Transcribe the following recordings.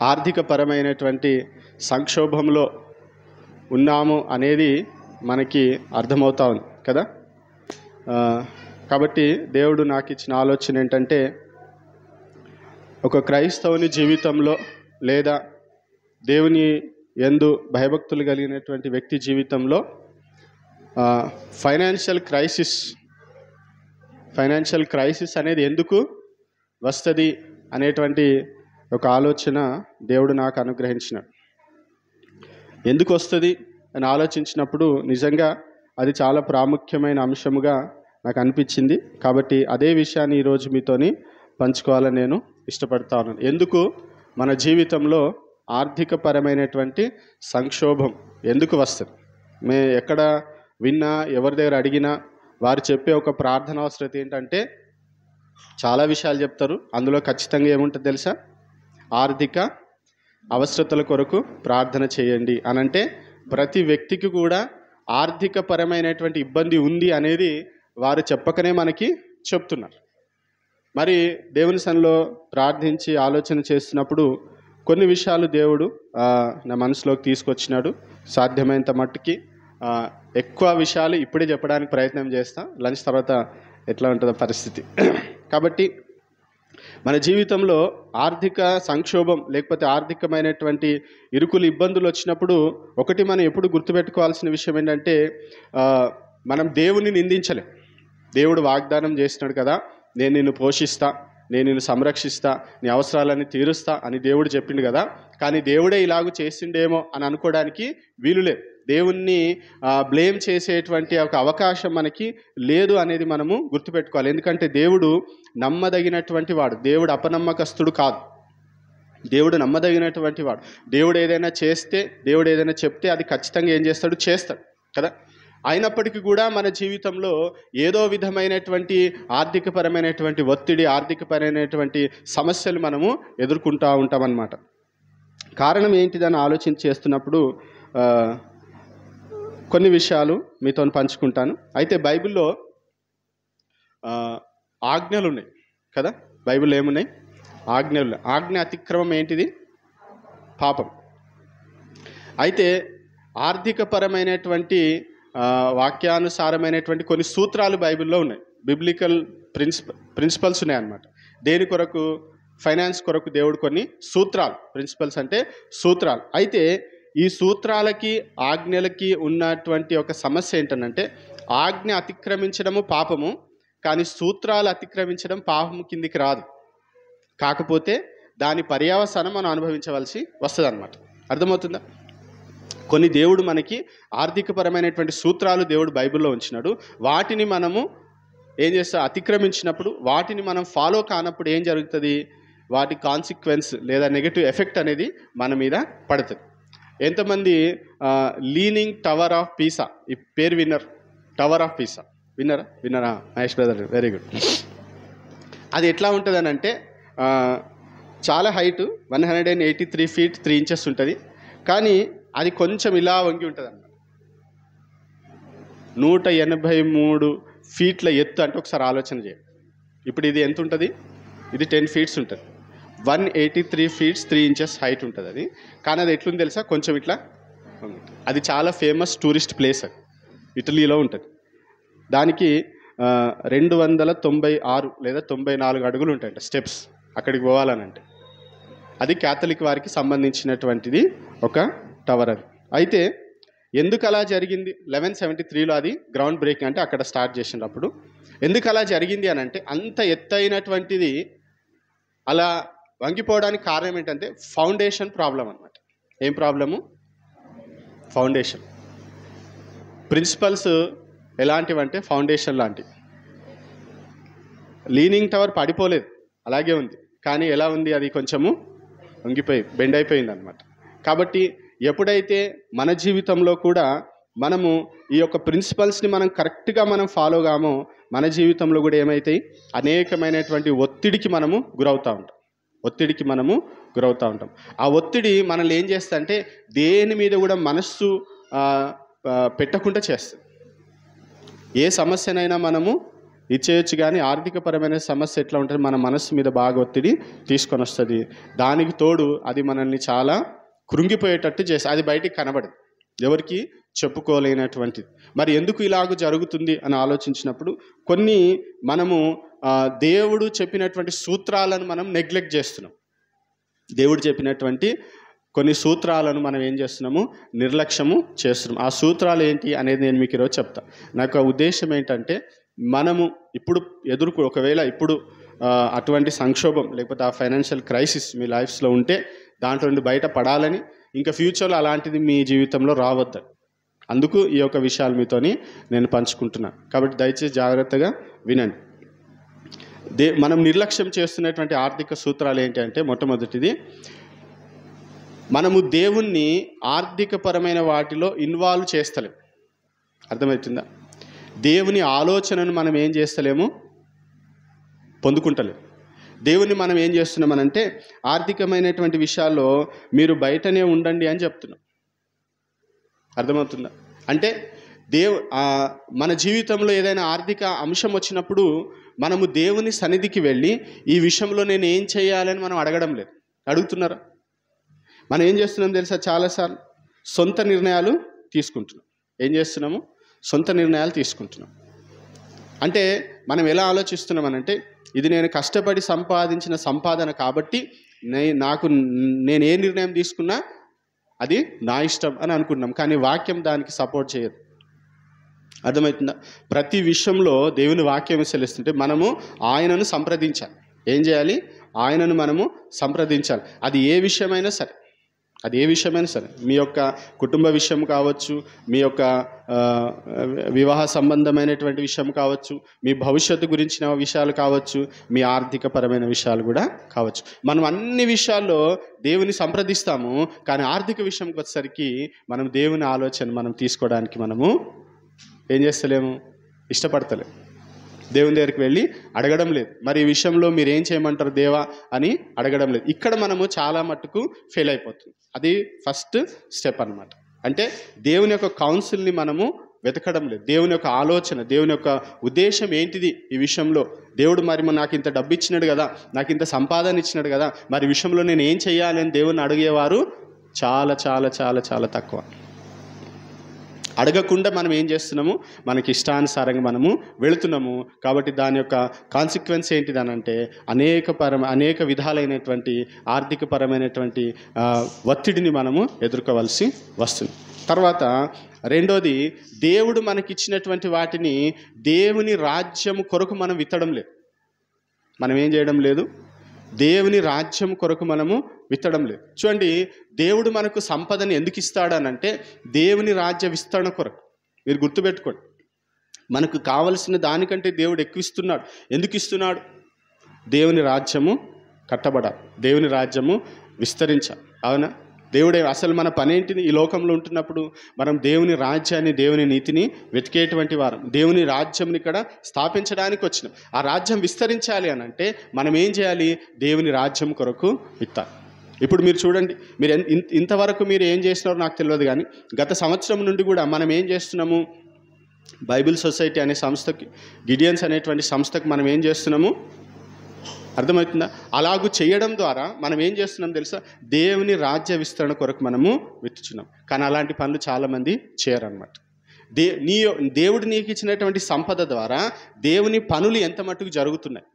ఆర్థిక పరమైనటువంటి సంక్షోభంలో ఉన్నాము అనేది మనకి అర్థమవుతా ఉంది కదా. కాబట్టి దేవుడు నాకు ఇచ్చిన ఆలోచన ఏంటంటే, ఒక క్రైస్తవుని జీవితంలో లేదా దేవుని యందు భయభక్తులు కలిగినటువంటి వ్యక్తి జీవితంలో ఫైనాన్షియల్ క్రైసిస్ అనేది ఎందుకు వస్తుంది అనేటువంటి ఒక ఆలోచన దేవుడు నాకు అనుగ్రహించినాడు. ఎందుకు వస్తుంది అని ఆలోచించినప్పుడు నిజంగా అది చాలా ప్రాముఖ్యమైన అంశముగా నాకు అనిపించింది. కాబట్టి అదే విషయాన్ని ఈరోజు మీతోని పంచుకోవాలని నేను ఇష్టపడతాను. ఎందుకు మన జీవితంలో ఆర్థిక పరమైనటువంటి సంక్షోభం ఎందుకు వస్తుంది? ఎక్కడ విన్నా, ఎవరి దగ్గర అడిగినా వారు చెప్పే ఒక ప్రార్థన అవసరత ఏంటంటే, చాలా విషయాలు చెప్తారు. అందులో ఖచ్చితంగా ఏముంటుంది తెలుసా? ఆర్థిక అవసరతల కొరకు ప్రార్థన చేయండి అనంటే, ప్రతి వ్యక్తికి కూడా ఆర్థిక పరమైనటువంటి ఇబ్బంది ఉంది అనేది వారు చెప్పకనే మనకి చెప్తున్నారు. మరి దేవుని సన్నిధిలో ప్రార్థించి ఆలోచన చేస్తున్నప్పుడు కొన్ని విషయాలు దేవుడు నా మనసులోకి తీసుకొచ్చినాడు. సాధ్యమైనంత మట్టుకి ఎక్కువ విషయాలు ఇప్పుడే చెప్పడానికి ప్రయత్నం చేస్తా. లంచ్ తర్వాత ఎట్లా ఉంటుందో పరిస్థితి. కాబట్టి మన జీవితంలో ఆర్థిక సంక్షోభం లేకపోతే ఆర్థికమైనటువంటి ఇరుకులు, ఇబ్బందులు వచ్చినప్పుడు ఒకటి మనం ఎప్పుడు గుర్తుపెట్టుకోవాల్సిన విషయం ఏంటంటే, మనం దేవుని నిందించలేం. దేవుడు వాగ్దానం చేసినాడు కదా, నేను నిన్ను పోషిస్తా, నేను నిన్ను సంరక్షిస్తా, నీ అవసరాలన్నీ తీరుస్తా అని దేవుడు చెప్పిండు కదా. కానీ దేవుడే ఇలాగూ చేసిండేమో అని అనుకోవడానికి వీలులేదు. దేవుణ్ణి బ్లేమ్ చేసేటువంటి ఒక అవకాశం మనకి లేదు అనేది మనము గుర్తుపెట్టుకోవాలి. ఎందుకంటే దేవుడు నమ్మదగినటువంటి వాడు. దేవుడు అపనమ్మకస్తుడు కాదు. దేవుడు నమ్మదగినటువంటి వాడు. దేవుడు ఏదైనా చేస్తే, దేవుడు ఏదైనా చెప్తే అది ఖచ్చితంగా ఏం చేస్తాడు? చేస్తాడు కదా. అయినప్పటికీ కూడా మన జీవితంలో ఏదో విధమైనటువంటి ఆర్థికపరమైనటువంటి ఒత్తిడి, ఆర్థికపరమైనటువంటి సమస్యలు మనము ఎదుర్కొంటూ ఉంటామన్నమాట. కారణం ఏంటిదని ఆలోచన చేస్తున్నప్పుడు కొన్ని విషయాలు మీతో పంచుకుంటాను. అయితే బైబిల్లో ఆజ్ఞలు ఉన్నాయి కదా. బైబిల్లో ఏమున్నాయి? ఆజ్ఞలు. ఆజ్ఞ అతిక్రమం ఏంటిది? పాపం. అయితే ఆర్థికపరమైనటువంటి వాక్యానుసారమైనటువంటి కొన్ని సూత్రాలు బైబిల్లో ఉన్నాయి. బిబ్లికల్ ప్రిన్సిపల్స్ ఉన్నాయి అన్నమాట. దేని కొరకు? ఫైనాన్స్ కొరకు దేవుడు కొన్ని సూత్రాలు, ప్రిన్సిపల్స్ అంటే సూత్రాలు. అయితే ఈ సూత్రాలకి ఆజ్ఞలకి ఉన్నటువంటి ఒక సమస్య ఏంటంటే, ఆజ్ఞ అతిక్రమించడము పాపము, కానీ సూత్రాలు అతిక్రమించడం పాపము కిందికి రాదు. కాకపోతే దాని పర్యవసానం మనం అనుభవించవలసి వస్తుంది అన్నమాట. అర్థమవుతుందా? కొన్ని దేవుడు మనకి ఆర్థికపరమైనటువంటి సూత్రాలు దేవుడు బైబిల్లో ఉంచినాడు. వాటిని మనము ఏం చేస్తాం? అతిక్రమించినప్పుడు, వాటిని మనం ఫాలో కానప్పుడు ఏం జరుగుతుంది? వాటి కాన్సిక్వెన్స్ లేదా నెగటివ్ ఎఫెక్ట్ అనేది మన మీద పడుతుంది. ఎంతమంది లీనింగ్ టవర్ ఆఫ్ పీసా ఈ పేరు విన్నర్? టవర్ ఆఫ్ పీసా విన్నరా? Mahesh brother, very good. అది ఎట్లా ఉంటుంది అని అంటే, చాలా హైట్ 183 feet 3 inches ఉంటుంది. కానీ అది కొంచెం ఇలా వంగి ఉంటుంది అన్నమాట. 183 feet ఎత్తు అంటే ఒకసారి ఆలోచన చేయండి. ఇప్పుడు ఇది ఎంత ఉంటుంది? ఇది 10 feet ఉంటుంది. 183 feet 3 inches హైట్ ఉంటుంది అది. కానీ అది ఎట్లుంది తెలుసా? కొంచెం ఇట్లా. అది చాలా ఫేమస్ టూరిస్ట్ ప్లేస్. అది ఇటలీలో ఉంటుంది. దానికి 296 లేదా 94 అడుగులు ఉంటాయంట స్టెప్స్ అక్కడికి పోవాలనంటే. అది క్యాథలిక్ వారికి సంబంధించినటువంటిది ఒక టవర్. అది అయితే ఎందుకు అలా జరిగింది? 1173లో అది గ్రౌండ్ బ్రేకింగ్ అంటే అక్కడ స్టార్ట్ చేసినప్పుడు ఎందుకు అలా జరిగింది అని అంటే, అంత ఎత్తైనటువంటిది అలా వంగిపోవడానికి కారణం ఏంటంటే ఫౌండేషన్ ప్రాబ్లం అన్నమాట. ఏం ప్రాబ్లము? ఫౌండేషన్. ప్రిన్సిపల్స్ ఎలాంటివంటే ఫౌండేషన్ లాంటివి. లీనింగ్ టవర్ పడిపోలేదు, అలాగే ఉంది. కానీ ఎలా ఉంది? అది కొంచెము వంగిపోయి బెండ్ అయిపోయింది అన్నమాట. కాబట్టి ఎప్పుడైతే మన జీవితంలో కూడా మనము ఈ యొక్క ప్రిన్సిపల్స్ని మనం కరెక్ట్గా మనం ఫాలో కామో, మన జీవితంలో కూడా ఏమవుతాయి? అనేకమైనటువంటి ఒత్తిడికి మనము గురవుతూ ఉంటాం. ఆ ఒత్తిడి మనల్ని ఏం చేస్తా అంటే దేని మీద కూడా మనస్సు పెట్టకుండా చేస్తుంది. ఏ సమస్యనైనా మనము ఇచ్చేయచ్చు, కానీ ఆర్థికపరమైన సమస్య ఎట్లా ఉంటుంది, మన మనస్సు మీద బాగా ఒత్తిడి తీసుకొని వస్తుంది. దానికి తోడు అది మనల్ని చాలా కృంగిపోయేటట్టు చేస్తుంది. అది బయటికి కనబడదు, ఎవరికి చెప్పుకోలేనటువంటిది. మరి ఎందుకు ఇలాగ జరుగుతుంది అని ఆలోచించినప్పుడు కొన్ని మనము దేవుడు చెప్పినటువంటి సూత్రాలను మనం నెగ్లెక్ట్ చేస్తున్నాం. దేవుడు చెప్పినటువంటి కొన్ని సూత్రాలను మనం ఏం చేస్తున్నాము, నిర్లక్ష్యము చేస్తున్నాం. ఆ సూత్రాలు ఏంటి అనేది నేను మీకు ఈరోజు చెప్తా. నాకు ఉద్దేశం ఏంటంటే, మనము ఇప్పుడు ఒకవేళ ఇప్పుడు అటువంటి సంక్షోభం లేకపోతే ఆ ఫైనాన్షియల్ క్రైసిస్ మీ లైఫ్స్లో ఉంటే దాంట్లో నుండి బయట పడాలని, ఇంకా ఫ్యూచర్లో అలాంటిది మీ జీవితంలో రావద్దు. అందుకు ఈ యొక్క విషయాలు మీతోని నేను పంచుకుంటున్నాను. కాబట్టి దయచేసి జాగ్రత్తగా వినండి. మనం నిర్లక్ష్యం చేస్తున్నటువంటి ఆర్థిక సూత్రాలు ఏంటి అంటే, మొట్టమొదటిది, మనము దేవుణ్ణి ఆర్థికపరమైన వాటిలో ఇన్వాల్వ్ చేస్తలేము. అర్థమవుతుందా? దేవుని ఆలోచనను మనం ఏం చేస్తలేము, పొందుకుంటలేము. దేవుణ్ణి మనం ఏం చేస్తున్నామనంటే, ఆర్థికమైనటువంటి విషయాల్లో మీరు బయటనే ఉండండి అని చెప్తున్నాం. అర్థమవుతుందా? అంటే మన జీవితంలో ఏదైనా ఆర్థిక అంశం వచ్చినప్పుడు మనము దేవుని సన్నిధికి వెళ్ళి ఈ విషయంలో నేను ఏం చేయాలని మనం అడగడం లేదు. అడుగుతున్నారా? మనం ఏం చేస్తున్నాం తెలుసా? చాలాసార్లు సొంత నిర్ణయాలు తీసుకుంటున్నాం. ఏం చేస్తున్నాము? సొంత నిర్ణయాలు తీసుకుంటున్నాం. అంటే మనం ఎలా ఆలోచిస్తున్నామనంటే, ఇది నేను కష్టపడి సంపాదించిన సంపాదన కాబట్టి నేను ఏ నిర్ణయం తీసుకున్నా అది నా ఇష్టం అని అనుకుంటున్నాం. కానీ వాక్యం దానికి సపోర్ట్ చేయదు. అర్థమవుతుందా? ప్రతి విషయంలో దేవుని వాక్యం సెలవుస్తుంటే మనము ఆయనను సంప్రదించాలి. ఏం చేయాలి? ఆయనను మనము సంప్రదించాలి. అది ఏ విషయమైనా సరే, మీ యొక్క కుటుంబ విషయం కావచ్చు, మీ యొక్క వివాహ సంబంధమైనటువంటి విషయం కావచ్చు, మీ భవిష్యత్తు గురించిన విషయాలు కావచ్చు, మీ ఆర్థికపరమైన విషయాలు కూడా కావచ్చు. మనం అన్ని విషయాల్లో దేవుని సంప్రదిస్తాము, కానీ ఆర్థిక విషయంకి వచ్చేసరికి మనం దేవుని ఆలోచన మనం తీసుకోవడానికి మనము ఏం చేస్తలేము, ఇష్టపడతలేము. దేవుని దగ్గరికి వెళ్ళి అడగడం లేదు. మరి ఈ విషయంలో మీరు ఏం చేయమంటారు దేవా అని అడగడం లేదు. ఇక్కడ మనము చాలా మట్టుకు ఫెయిల్ అయిపోతుంది. అది ఫస్ట్ స్టెప్ అన్నమాట. అంటే దేవుని యొక్క కౌన్సిల్ని మనము వెతకడం లేదు. దేవుని యొక్క ఆలోచన, దేవుని యొక్క ఉద్దేశం ఏంటిది ఈ విషయంలో. దేవుడు మరి నాకు ఇంత డబ్బు ఇచ్చినాడు కదా, నాకు ఇంత సంపాదన ఇచ్చినాడు కదా, మరి ఈ విషయంలో నేను ఏం చేయాలని దేవుని అడిగేవారు చాలా చాలా చాలా చాలా తక్కువ. అడగకుండా మనం ఏం చేస్తున్నాము, మనకి ఇష్టానుసారంగా మనము వెళుతున్నాము. కాబట్టి దాని యొక్క కాన్సిక్వెన్స్ ఏంటిదనంటే, అనేక విధాలైనటువంటి ఆర్థికపరమైనటువంటి ఒత్తిడిని మనము ఎదుర్కోవలసి వస్తుంది. తర్వాత రెండోది, దేవుడు మనకిచ్చినటువంటి వాటిని దేవుని రాజ్యం కొరకు మనం విత్తడం లేదు. మనం ఏం చేయడం లేదు, దేవుని రాజ్యం కొరకు మనము విత్తడం లేదు. చూడండి, దేవుడు మనకు సంపదని ఎందుకు ఇస్తాడనంటే దేవుని రాజ్య విస్తరణ కొరకు. మీరు గుర్తుపెట్టుకోండి, మనకు కావలసిన దానికంటే దేవుడు ఎక్కువ ఇస్తున్నాడు. ఎందుకు ఇస్తున్నాడు? దేవుని రాజ్యము కట్టబడాలి, దేవుని రాజ్యము విస్తరించాలి. అవునా? దేవుడే అసలు మన పనేంటిది? ఈ లోకంలో ఉంటున్నప్పుడు మనం దేవుని రాజ్యాన్ని, దేవుని నీతిని వెతికేటువంటి వారం. దేవుని రాజ్యంని ఇక్కడ స్థాపించడానికి వచ్చినాం. ఆ రాజ్యం విస్తరించాలి అని అంటే మనం ఏం చేయాలి? దేవుని రాజ్యం కొరకు విత్తాలి. ఇప్పుడు మీరు చూడండి, మీరు ఇంతవరకు మీరు ఏం చేసినారో నాకు తెలియదు, కానీ గత సంవత్సరం నుండి కూడా మనం ఏం చేస్తున్నాము, బైబిల్ సొసైటీ అనే సంస్థకి, గిడియన్స్ అనేటువంటి సంస్థకు మనం ఏం చేస్తున్నాము, అర్థమవుతుందా? అలాగూ చేయడం ద్వారా మనం ఏం చేస్తున్నాం తెలుసా? దేవుని రాజ్య విస్తరణ కొరకు మనము విత్తుచున్నాం. కానీ అలాంటి పనులు చాలామంది చేయరన్నమాట. దేవుడు నీకు ఇచ్చినటువంటి సంపద ద్వారా దేవుని పనులు ఎంత మట్టుకు జరుగుతున్నాయి,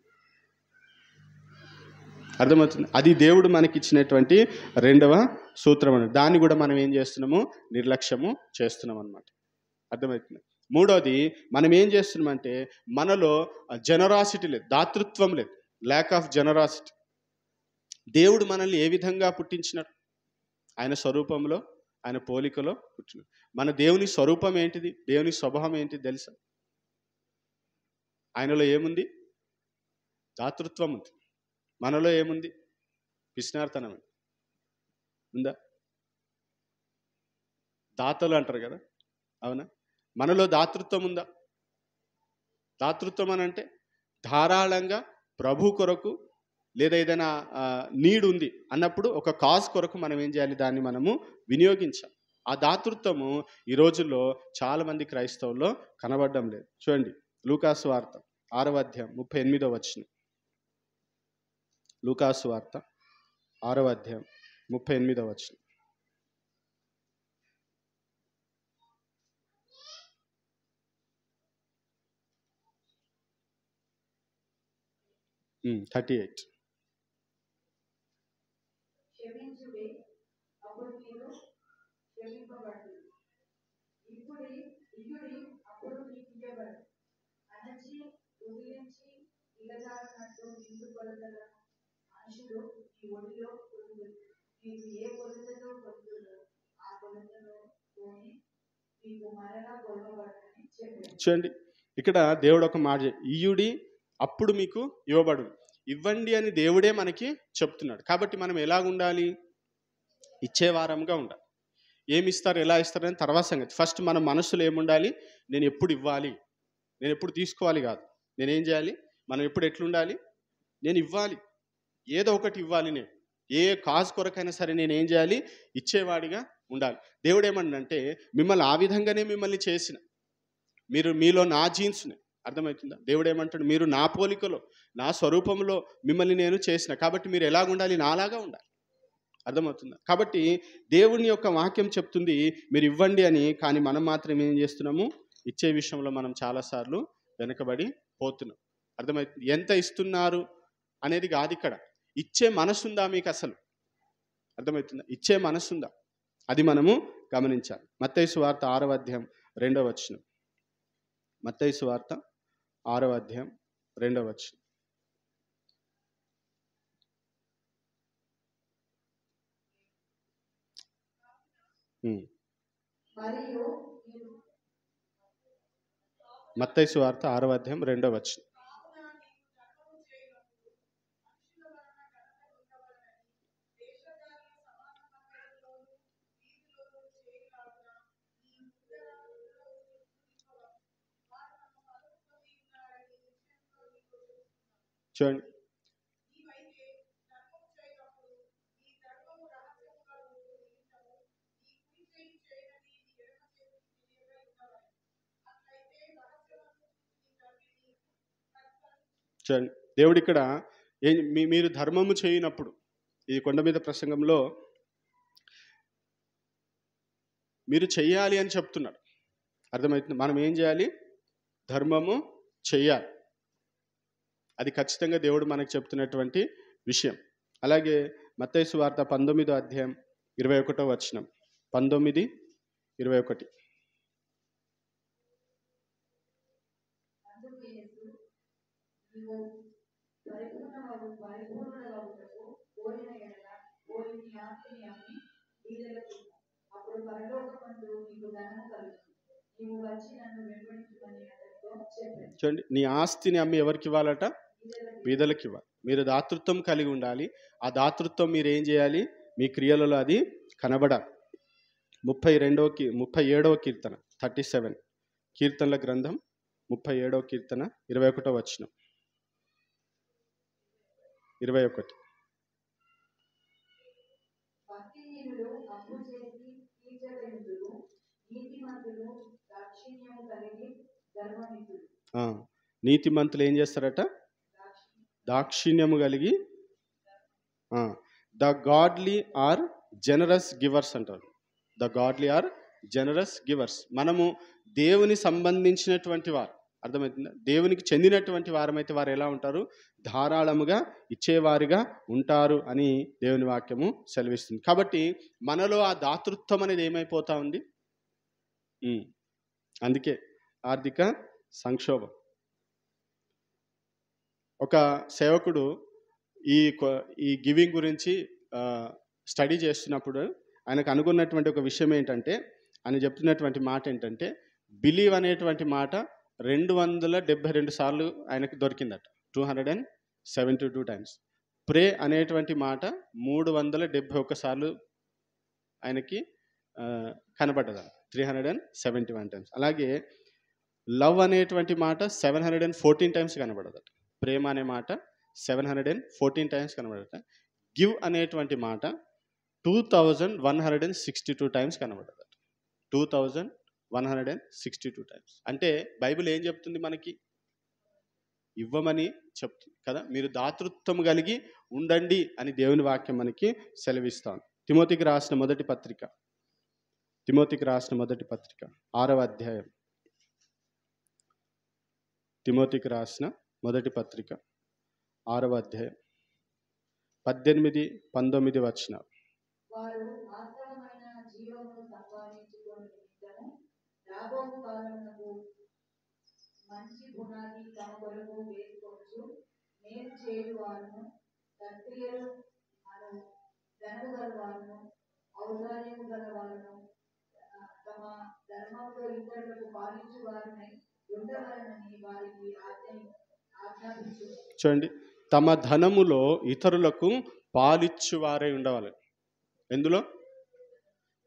అర్థమవుతుంది? అది దేవుడు మనకి ఇచ్చినటువంటి రెండవ సూత్రం అని. దాన్ని కూడా మనం ఏం చేస్తున్నాము, నిర్లక్ష్యము చేస్తున్నాం అన్నమాట. అర్థమవుతుంది? మూడోది, మనం ఏం చేస్తున్నామంటే మనలో జనరాసిటీ లేదు, దాతృత్వం లేదు, ల్యాక్ ఆఫ్ జనరాసిటీ. దేవుడు మనల్ని ఏ విధంగా పుట్టించినాడు? ఆయన స్వరూపంలో, ఆయన పోలికలో పుట్టినాడు. మన దేవుని స్వరూపం ఏంటిది? దేవుని స్వభావం ఏంటిది తెలుసా? ఆయనలో ఏముంది? దాతృత్వం ఉంది. మనలో ఏముంది? పిసినార్తనం ఉందా? దాతలు అంటారు కదా, అవునా? మనలో దాతృత్వం ఉందా? దాతృత్వం అని అంటే ధారాళంగా ప్రభు కొరకు లేదా ఏదైనా నీడ్ ఉంది అన్నప్పుడు ఒక కాజ్ కొరకు మనం ఏం చేయాలి, దాన్ని మనము వినియోగించాలి. ఆ దాతృత్వము ఈ రోజుల్లో చాలామంది క్రైస్తవుల్లో కనబడడం లేదు. చూడండి, లూకాసు వార్త 6వ అధ్యాయం 38వ వచనం. లూకాసు వార్త 6వ అధ్యాయం 38వ వచనం. 38. చూడండి, ఇక్కడ దేవుడు ఒక మాట, ఇయ్యుడి అప్పుడు మీకు ఇవ్వబడు. ఇవ్వండి అని దేవుడే మనకి చెప్తున్నాడు. కాబట్టి మనం ఎలాగుండాలి? ఇచ్చేవారంగా ఉండాలి. ఏమి ఇస్తారు, ఎలా ఇస్తారని తర్వాత సంగతి. ఫస్ట్ మన మనసులో ఏముండాలి? నేను ఎప్పుడు ఇవ్వాలి, నేను ఎప్పుడు తీసుకోవాలి కాదు. నేనేం చేయాలి? మనం ఎప్పుడు ఎట్లుండాలి? నేను ఇవ్వాలి, ఏదో ఒకటి ఇవ్వాలి. నేను ఏ కాజ్ కొరకైనా సరే నేను ఏం చేయాలి? ఇచ్చేవాడిగా ఉండాలి. దేవుడు ఏమన్నంటే మిమ్మల్ని ఆ విధంగానే మిమ్మల్ని చేసిన, మీరు మీలో నా జీన్స్ని, అర్థమవుతుందా? దేవుడు ఏమంటాడు? మీరు నా పోలికలో నా స్వరూపంలో మిమ్మల్ని నేను చేసిన, కాబట్టి మీరు ఎలాగుండాలి? నాలాగా ఉండాలి. అర్థమవుతుందా? కాబట్టి దేవుని యొక్క వాక్యం చెప్తుంది మీరు ఇవ్వండి అని. కానీ మనం మాత్రం ఏం చేస్తున్నాము? ఇచ్చే విషయంలో మనం చాలాసార్లు వెనకబడి పోతున్నాం. అర్థమవుతుంది? ఎంత ఇస్తున్నారు అనేది కాదు ఇక్కడ. ఇచ్చే మనసుందా మీకు అసలు? అర్థమవుతుందా? ఇచ్చే మనసుందా? అది మనము గమనించాలి. మత్తయి సువార్త 6వ అధ్యాయం 2వ వచనం. మత్తయి సువార్త 6వ అధ్యాయం 2వ వచనం. మత్తయి సువార్త 6వ అధ్యాయం 2వ వచనం. చూడండి, చూడండి, దేవుడు ఇక్కడ మీరు ధర్మము చేయనప్పుడు, ఈ కొండ మీద ప్రసంగంలో మీరు చెయ్యాలి అని చెప్తున్నాడు. అర్థమవుతుంది? మనం ఏం చేయాలి? ధర్మము చెయ్యాలి. అది ఖచ్చితంగా దేవుడు మనకు చెప్తున్నటువంటి విషయం. అలాగే మత్తయి సువార్త 19వ అధ్యాయం 21వ వచనం. 19:21. చూడండి, నీ ఆస్తిని అమ్మి ఎవరికి ఇవ్వాలట? బీదలకు ఇవ్వాలి. మీరు దాతృత్వం కలిగి ఉండాలి. ఆ దాతృత్వం మీరు ఏం చేయాలి? మీ క్రియలలో అది కనబడాలి. 37వ కీర్తన 37, కీర్తనల గ్రంథం 37వ కీర్తన 21వ వచనం. 21. నీతిమంతులు ఏం చేస్తారట? దాక్షిణ్యము కలిగి. The godly are generous givers అంటారు. The godly are generous givers. మనము దేవుని సంబంధించినటువంటి వారు, అర్థమవుతుందా? దేవునికి చెందినటువంటి వారమైతే వారు ఎలా ఉంటారు? ధారాళముగా ఇచ్చేవారిగా ఉంటారు అని దేవుని వాక్యము సెలవిస్తుంది. కాబట్టి మనలో ఆ దాతృత్వం అనేది ఏమైపోతా ఉంది? అందుకే ఆర్థిక సంక్షోభం. ఒక సేవకుడు ఈ గివింగ్ గురించి స్టడీ చేస్తున్నప్పుడు ఆయనకు అనుకున్నటువంటి ఒక విషయం ఏంటంటే, ఆయన చెప్తున్నటువంటి మాట ఏంటంటే, బిలీవ్ అనేటువంటి మాట 272 సార్లు ఆయనకు దొరికిందట. 272 టైమ్స్. ప్రే అనేటువంటి మాట 371 సార్లు ఆయనకి కనబడ్డద. 371 టైమ్స్. అలాగే లవ్ అనేటువంటి మాట 714 టైమ్స్ కనబడదట. ప్రేమ అనే మాట 714 టైమ్స్ కనబడట. గివ్ అనేటువంటి మాట 2162 టైమ్స్ కనబడదట. 2162 టైమ్స్. అంటే బైబిల్ ఏం చెప్తుంది మనకి? ఇవ్వమని చెప్తుంది కదా. మీరు దాతృత్వం కలిగి ఉండండి అని దేవుని వాక్యం మనకి సెలవిస్తాను. తిమోతికి రాసిన మొదటి పత్రిక 6వ అధ్యాయం. తిమోతికి రాసిన మొదటి పత్రిక 6వ అధ్యాయం 18, 19 వచనాలు. వారు వాస్తవమైన జీవమును సంపాదించుకొని నిమిత్తము రాబోవు కాలమునకు మంచి పునాది తమ కొరకు వేసుకోవచ్చు. మేలు చేయువారును సత్క్రియలు అను ధనము గలవారును ఔదార్యము గలవారును తమ ధర్మంలో ఇతరులకు పాలించువారునై ఉండవలనని వారికి ఆజ్ఞాపించు. చూడండి, తమ ధనములో ఇతరులకు పాలిచ్చువారై ఉండవాలి. ఎందులో?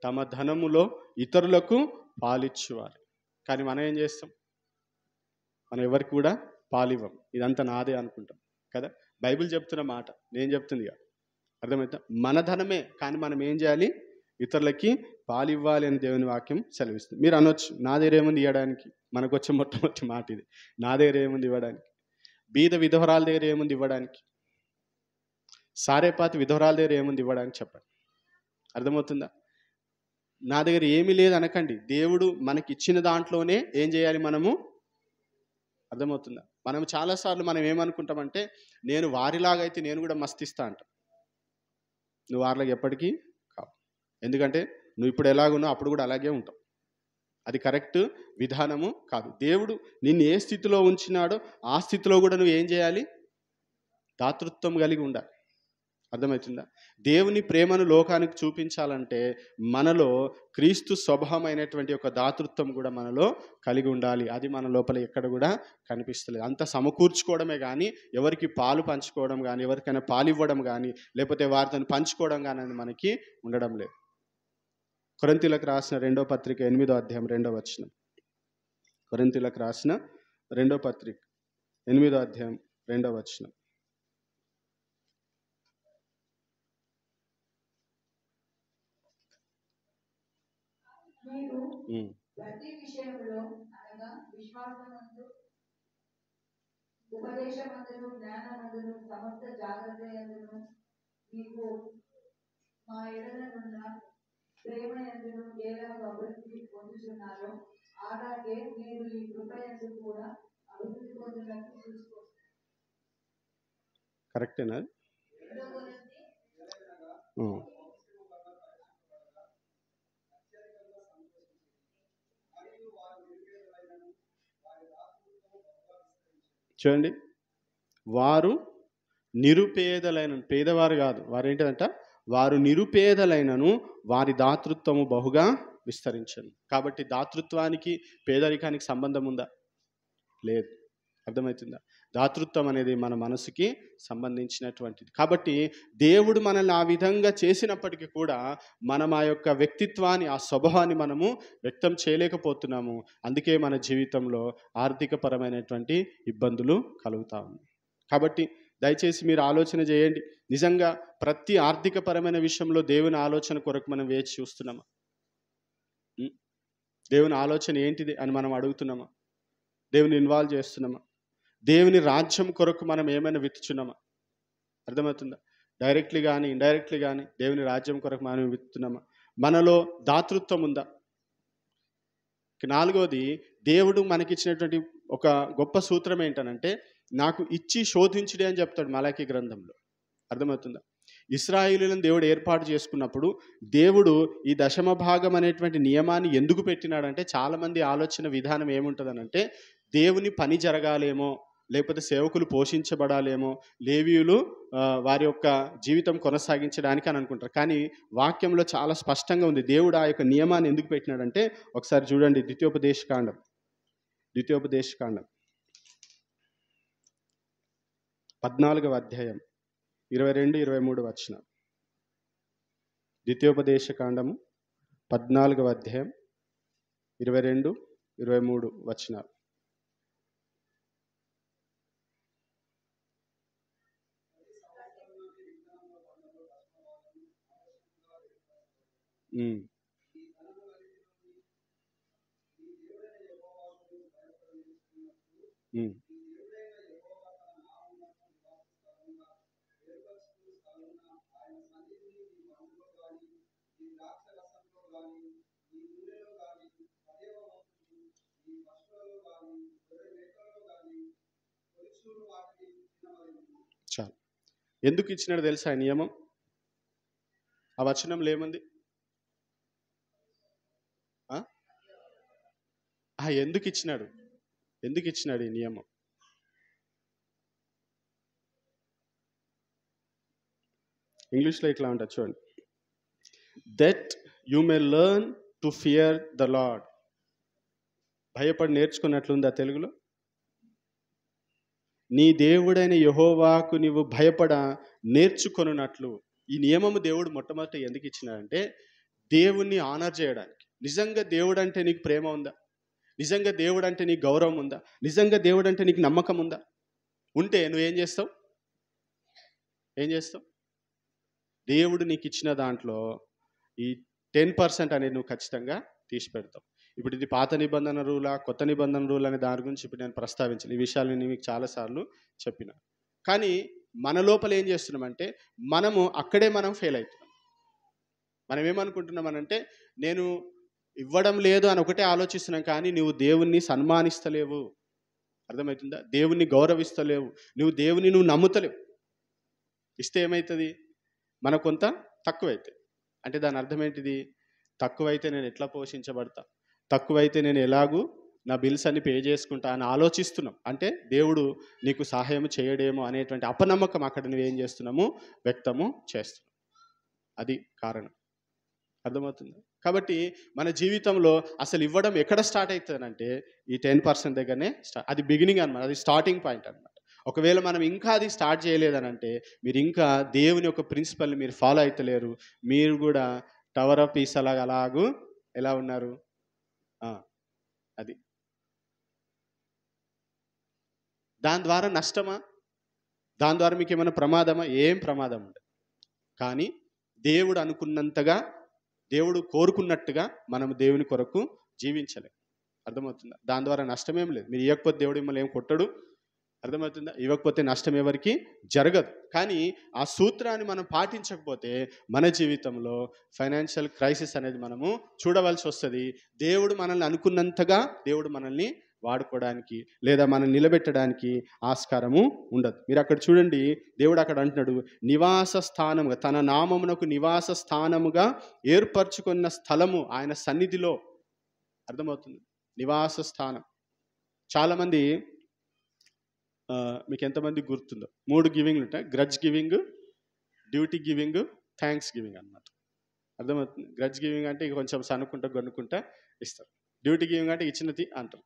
తమ ధనములో ఇతరులకు పాలిచ్చువారు. కానీ మనం ఏం చేస్తాం? మనం ఎవరికి కూడా పాలివ్వం. ఇదంతా నాదే అనుకుంటాం కదా. బైబిల్ చెప్తున్న మాట నేను చెప్తుంది కదా, అర్థమవుతా? మన ధనమే, కానీ మనం ఏం చేయాలి? ఇతరులకి పాలివ్వాలి అని దేవుని వాక్యం సెలవిస్తుంది. మీరు అనొచ్చు, నా దగ్గర ఏముంది ఇవ్వడానికి? మనకు వచ్చే మొట్టమొదటి మాట ఇది. నా దగ్గర ఏముంది ఇవ్వడానికి? బీద విధవరాల దగ్గర ఏముంది ఇవ్వడానికి? సారేపాతి విధవరాల దగ్గర ఏముంది ఇవ్వడానికి? చెప్పండి. అర్థమవుతుందా? నా దగ్గర ఏమీ లేదు అనకండి. దేవుడు మనకి ఇచ్చిన దాంట్లోనే ఏం చేయాలి మనము? అర్థమవుతుందా? మనం చాలాసార్లు మనం ఏమనుకుంటామంటే, నేను వారిలాగైతే నేను కూడా మస్తిస్తా అంటాం. నువ్వు వారిలాగా ఎప్పటికీ కావు. ఎందుకంటే నువ్వు ఇప్పుడు ఎలాగున్నావు అప్పుడు కూడా అలాగే ఉంటావు. అది కరెక్ట్ విధానము కాదు. దేవుడు నిన్ను ఏ స్థితిలో ఉంచినాడో ఆ స్థితిలో కూడా నువ్వు ఏం చేయాలి? దాతృత్వం కలిగి ఉండాలి. అర్థమవుతుందా? దేవుని ప్రేమను లోకానికి చూపించాలంటే మనలో క్రీస్తు స్వభావమైనటువంటి ఒక దాతృత్వం కూడా మనలో కలిగి ఉండాలి. అది మన లోపల ఎక్కడ కూడా కనిపిస్తలేదు. అంత సమకూర్చుకోవడమే కానీ, ఎవరికి పాలు పంచుకోవడం కానీ, ఎవరికైనా పాలు ఇవ్వడం కానీ, లేకపోతే వారితో పంచుకోవడం కానీ అది మనకి ఉండడం లేదు. కొరింథీయులకు రాసిన 2వ పత్రిక 8వ అధ్యాయం 2వ వచనం. కొరింథీయులకు రాసిన 2వ పత్రిక 8వ అధ్యాయం 2వ వచనం. మీరు ప్రతి విషయంలో అనగా విశ్వాసమందు, ఉపదేశమందును, జ్ఞానమందును, సమస్త జాగ్రత్తయందును మీకు మా ఎడలనున్న ప్రేమ యందును ఏలాగా అభివృద్ధి పొందుతున్నారో అలాగే మీరు ఈ కృపయందు కూడా అభివృద్ధి పొందుటకు చూసుకోండి. కరెక్టేనా? చూడండి, వారు నిరుపేదలైన, పేదవారు కాదు, వారు ఏంటంట? వారు నిరుపేదలైనను వారి దాతృత్వము బహుగా విస్తరించను. కాబట్టి దాతృత్వానికి పేదరికానికి సంబంధం ఉందా? లేదు. అర్థమవుతుందా? దాతృత్వం అనేది మన మనసుకి సంబంధించినటువంటిది. కాబట్టి దేవుడు మనల్ని ఆ విధంగా చేసినప్పటికీ కూడా మనం ఆ యొక్క వ్యక్తిత్వాన్ని, ఆ స్వభావాన్ని మనము వ్యక్తం చేయలేకపోతున్నాము. అందుకే మన జీవితంలో ఆర్థికపరమైనటువంటి ఇబ్బందులు కలుగుతా ఉన్నాయి. కాబట్టి దయచేసి మీరు ఆలోచన చేయండి. నిజంగా ప్రతి ఆర్థికపరమైన విషయంలో దేవుని ఆలోచన కొరకు మనం వేచి చూస్తున్నామా? దేవుని ఆలోచన ఏంటిది అని మనం అడుగుతున్నామా? దేవుని ఇన్వాల్వ్ చేస్తున్నామా? దేవుని రాజ్యం కొరకు మనం ఏమైనా విత్తుచున్నామా? అర్థమవుతుందా? డైరెక్ట్లీ కానీ ఇండైరెక్ట్లీ కానీ దేవుని రాజ్యం కొరకు మనం విత్తుతున్నామా? మనలో దాతృత్వం ఉందా? 4వది, దేవుడు మనకిచ్చినటువంటి ఒక గొప్ప సూత్రం ఏంటనంటే, నాకు ఇచ్చి శోధించుడే అని చెప్తాడు మలాకీ గ్రంథంలో. అర్థమవుతుందా? ఇశ్రాయేలులను దేవుడు ఏర్పాటు చేసుకున్నప్పుడు దేవుడు ఈ దశమ భాగం అనేటువంటి నియమాన్ని ఎందుకు పెట్టినాడంటే, చాలామంది ఆలోచన విధానం ఏముంటుందనంటే, దేవుని పని జరగాలేమో, లేకపోతే సేవకులు పోషించబడాలేమో, లేవీయులు వారి యొక్క జీవితం కొనసాగించడానికి అని అనుకుంటారు. కానీ వాక్యంలో చాలా స్పష్టంగా ఉంది దేవుడు ఆ యొక్క నియమాన్ని ఎందుకు పెట్టినాడంటే, ఒకసారి చూడండి, ద్వితీయోపదేశకాండం 14వ అధ్యాయం 22, 23 వచనం. ద్వితీయోపదేశకాండము 14వ అధ్యాయం 22, 23 వచనాలు. చాలు. ఎందుకు ఇచ్చినాడు తెలుసా ఆ నియమం? ఆ వచనంలో ఏముంది? ఎందుకు ఇచ్చినాడు? ఎందుకు ఇచ్చినాడు ఈ నియమం? ఇంగ్లీష్లో ఇట్లా ఉంటుంది చూడండి. That you may learn to fear the lord. భయపడి నేర్చుకున్నట్లుందా తెలుగులో? నీ దేవుడైన యెహోవాకు నీవు భయపడ నేర్చుకొనున్నట్లు. ఈ నియమము దేవుడు మొట్టమొదట ఎందుకు ఇచ్చినాడంటే దేవుణ్ణి ఆనర్ చేయడానికి. నిజంగా దేవుడు అంటే నీకు ప్రేమ ఉందా? నిజంగా దేవుడు అంటే నీకు గౌరవం ఉందా? నిజంగా దేవుడు అంటే నీకు నమ్మకం ఉందా? ఉంటే నువ్వేం చేస్తావు? ఏం చేస్తావు? దేవుడు నీకు ఇచ్చిన దాంట్లో ఈ 10% అనేది నువ్వు ఖచ్చితంగా తీసి పెడతావు. ఇప్పుడు ఇది పాత నిబంధన రూలా, కొత్త నిబంధన రూల్ అనే దాని గురించి ఇప్పుడు నేను ప్రస్తావించాను. ఈ విషయాలు నేను మీకు చాలాసార్లు చెప్పిన. కానీ మన లోపల ఏం చేస్తున్నామంటే మనం ఫెయిల్ అవుతున్నాం. మనం ఏమనుకుంటున్నామనంటే నేను ఇవ్వడం లేదు అని ఒకటే ఆలోచిస్తున్నాం, కానీ నువ్వు దేవుణ్ణి సన్మానిస్తలేవు. అర్థమవుతుందా? దేవుణ్ణి గౌరవిస్తలేవు. నువ్వు నమ్ముతలేవు. ఇస్తే ఏమవుతుంది? మనకు కొంత తక్కువైతే, అంటే దాని అర్థం ఏంటిది? తక్కువైతే నేను ఎట్లా పోషించబడతా, తక్కువైతే నేను ఎలాగూ నా బిల్స్ అన్ని పే చేసుకుంటా అని ఆలోచిస్తున్నాం. అంటే దేవుడు నీకు సహాయం చేయడేమో అనేటువంటి అపనమ్మకం అక్కడ నువ్వేం చేస్తున్నాము? వ్యక్తము చేస్తున్నాం. అది కారణం. అర్థమవుతుంది? కాబట్టి మన జీవితంలో అసలు ఇవ్వడం ఎక్కడ స్టార్ట్ అవుతుందంటే ఈ 10% దగ్గరనే అది బిగినింగ్ అనమాట. అది స్టార్టింగ్ పాయింట్ అనమాట. ఒకవేళ మనం ఇంకా అది స్టార్ట్ చేయలేదనంటే మీరు ఇంకా దేవుని యొక్క ప్రిన్సిపల్ని మీరు ఫాలో అవుతలేరు. మీరు కూడా టవర్ ఆఫ్ పీస్ అలాగూ ఎలా ఉన్నారు? అది దాని ద్వారా నష్టమా? దాని ద్వారా మీకు ఏమైనా ప్రమాదమా? ఏం ప్రమాదం ఉండదు. కానీ దేవుడు అనుకున్నంతగా, దేవుడు కోరుకున్నట్టుగా మనం దేవుని కొరకు జీవించలేం. అర్థమవుతుందా? దాని ద్వారా నష్టమేం లేదు. మీరు ఇవ్వకపోతే దేవుడు మిమ్మల్ని ఏం కొట్టడు. అర్థమవుతుందా? ఇవ్వకపోతే నష్టం ఎవరికి జరగదు. కానీ ఆ సూత్రాన్ని మనం పాటించకపోతే మన జీవితంలో ఫైనాన్షియల్ క్రైసిస్ అనేది మనము చూడవలసి వస్తుంది. దేవుడు మనల్ని అనుకున్నంతగా దేవుడు మనల్ని వాడుకోవడానికి లేదా మనం నిలబెట్టడానికి ఆస్కారము ఉండదు. మీరు అక్కడ చూడండి, దేవుడు అక్కడ అంటున్నాడు, నివాస స్థానముగా, తన నామమునకు నివాస స్థానముగా ఏర్పరచుకున్న స్థలము ఆయన సన్నిధిలో. అర్థమవుతుంది? నివాస స్థానం. చాలామంది మీకు ఎంతమంది గుర్తుందో 3 గివింగ్లు ఉంటాయి. Grudge giving, duty giving, thanks giving అనమాట. అర్థమవుతుంది? గ్రడ్జ్ గివింగ్ అంటే ఇక కొంచెం సనుక్కుంటా గొన్నుకుంటా ఇస్తారు. డ్యూటీ గివింగ్ అంటే ఇచ్చినది అంటారు.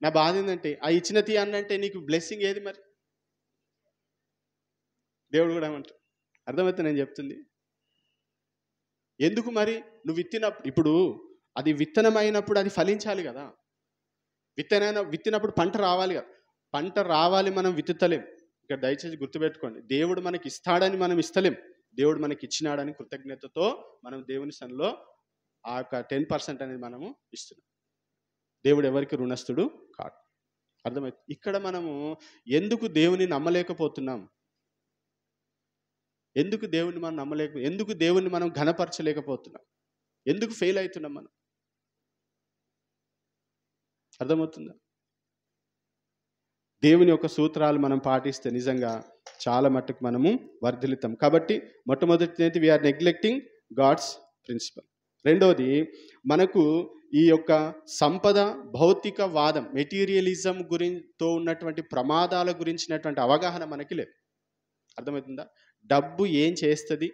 నా బాధ ఏంటంటే ఆ ఇచ్చినది అన్నంటే నీకు బ్లెస్సింగ్ ఏది మరి? దేవుడు కూడా ఏమంటారు? అర్థమవుతుంది నేను చెప్తుంది? ఎందుకు మరి నువ్వు ఇప్పుడు అది విత్తనమైనప్పుడు అది ఫలించాలి కదా. విత్తినప్పుడు పంట రావాలి కదా. పంట రావాలి, మనం విత్తుతలేం. ఇక్కడ దయచేసి గుర్తుపెట్టుకోండి, దేవుడు మనకి ఇస్తాడని మనం ఇస్తలేం. దేవుడు మనకి ఇచ్చినాడని కృతజ్ఞతతో మనం దేవుని సన్నిధిలో ఆ యొక్క 10% అనేది మనము ఇస్తున్నాం. దేవుడు ఎవరికి రుణస్థుడు కాడు. అర్థమైంది? ఇక్కడ మనము ఎందుకు దేవుని నమ్మలేకపోతున్నాం? ఎందుకు దేవుణ్ణి మనం ఎందుకు దేవుణ్ణి మనం ఘనపరచలేకపోతున్నాం? ఎందుకు ఫెయిల్ అవుతున్నాం మనం? అర్థమవుతుందా? దేవుని యొక్క సూత్రాలు మనం పాటిస్తే నిజంగా చాలా మట్టుకు మనము వర్ధిల్లుతాం. కాబట్టి మొట్టమొదటిది వీఆర్ నెగ్లెక్టింగ్ గాడ్స్ ప్రిన్సిపల్. రెండవది, మనకు ఈ యొక్క సంపద, భౌతికవాదం, మెటీరియలిజం గురితో ఉన్నటువంటి ప్రమాదాల గురించినటువంటి అవగాహన మనకి లేదు. అర్థమవుతుందా? డబ్బు ఏం చేస్తుంది?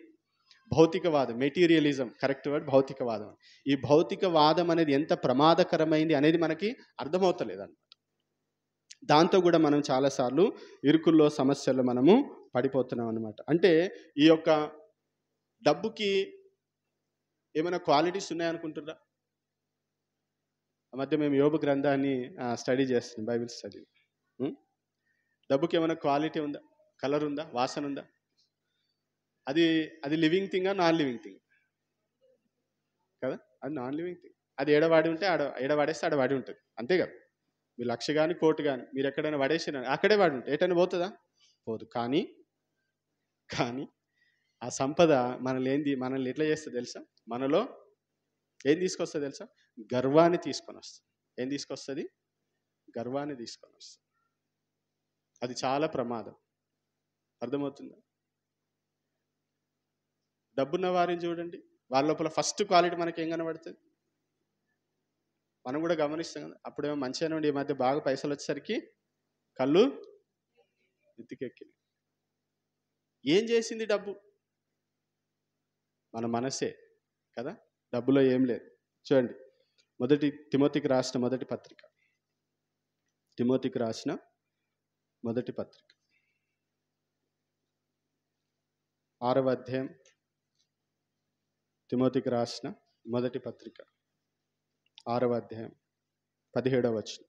భౌతికవాదం, మెటీరియలిజం కరెక్ట్ వర్డ్, భౌతికవాదం. ఈ భౌతికవాదం అనేది ఎంత ప్రమాదకరమైంది అనేది మనకి అర్థమవుతలేదు. దాంతో కూడా మనం చాలాసార్లు ఇరుకుల్లో, సమస్యల్లో మనము పడిపోతున్నాం అనమాట. అంటే ఈ యొక్క డబ్బుకి ఏమైనా క్వాలిటీస్ ఉన్నాయనుకుంటున్నారా? ఆ మధ్య మేము యోబు గ్రంథాన్ని స్టడీ చేస్తున్నాం, బైబిల్ స్టడీ. డబ్బుకి ఏమైనా క్వాలిటీ ఉందా? కలర్ ఉందా? వాసన ఉందా? అది లివింగ్ థింగా, నాన్ లివింగ్ థింగ్ కదా? అది నాన్ లివింగ్ థింగ్. అది ఏడవాడి ఉంటే ఏడవాడేస్తే ఆడవాడి ఉంటుంది, అంతే కదా. మీ 1,00,000 కానీ 1,00,000 కానీ మీరు ఎక్కడైనా పడేసినా అక్కడే వాడి ఉంటుంది, ఎటైనా పోతుందా? పోదు. కానీ ఆ సంపద మనల్ని ఎట్లా చేస్తుంది తెలుసా? మనలో ఏం తీసుకొస్తుంది తెలుసా? గర్వాన్ని తీసుకొని వస్తుంది. ఏం తీసుకొస్తుంది? గర్వాన్ని తీసుకొని వస్తుంది. అది చాలా ప్రమాదం. అర్థమవుతుందా? డబ్బున్న వారిని చూడండి, వాళ్ళ లోపల ఫస్ట్ క్వాలిటీ మనకి ఏం కనబడుతుంది? మనం కూడా గమనిస్తాం కదా. అప్పుడేమో మంచిగానే ఉండి ఈ మధ్య బాగా పైసలు వచ్చేసరికి కళ్ళు ఎత్తికెక్కి. ఏం చేసింది డబ్బు? మన మనసే కదా. డబ్బులో ఏం లేదు. చూడండి, తిమోతికి రాసిన మొదటి పత్రిక, తిమోతికి రాసిన మొదటి పత్రిక 6వ అధ్యాయం, తిమోతికి రాసిన మొదటి పత్రిక 6వ అధ్యాయం 17వ వచనం.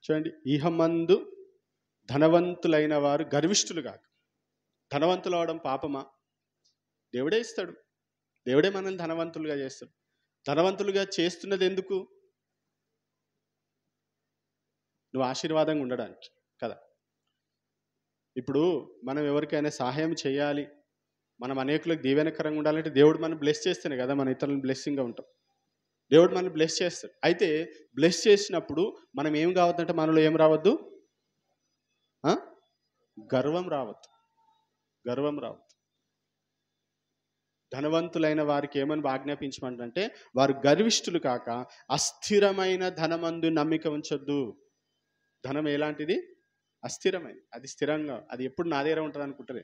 చూడండి, ఇహమందు ధనవంతులైన వారు గర్విష్ఠులు కాక. ధనవంతులు అవడం పాపమా? దేవుడే ఇస్తాడు. దేవుడే మనల్ని ధనవంతులుగా చేస్తాడు. ధనవంతులుగా చేస్తున్నది ఎందుకు? నువ్వు ఆశీర్వాదంగా ఉండడానికి కదా. ఇప్పుడు మనం ఎవరికైనా సహాయం చేయాలి, మనం అనేకులకు దీవెనకరంగా ఉండాలంటే దేవుడు మనం బ్లెస్ చేస్తేనే కదా మన ఇతరులను బ్లెస్సింగ్గా ఉంటాం. దేవుడు మనం బ్లెస్ చేస్తాడు. అయితే బ్లెస్ చేసినప్పుడు మనం ఏం కావద్దంటే మనలో ఏం రావద్దు? గర్వం రావద్దు. గర్వం రావద్దు. ధనవంతులైన వారికి ఏమని ఆజ్ఞాపించమంటే, వారు గర్విష్ఠులు కాక అస్థిరమైన ధనమందు నమ్మిక ఉంచొద్దు. ధనం ఎలాంటిది? అస్థిరమైనది. అది స్థిరంగా, అది ఎప్పుడు నా దగ్గర ఉంటుంది అనుకుంటుంది.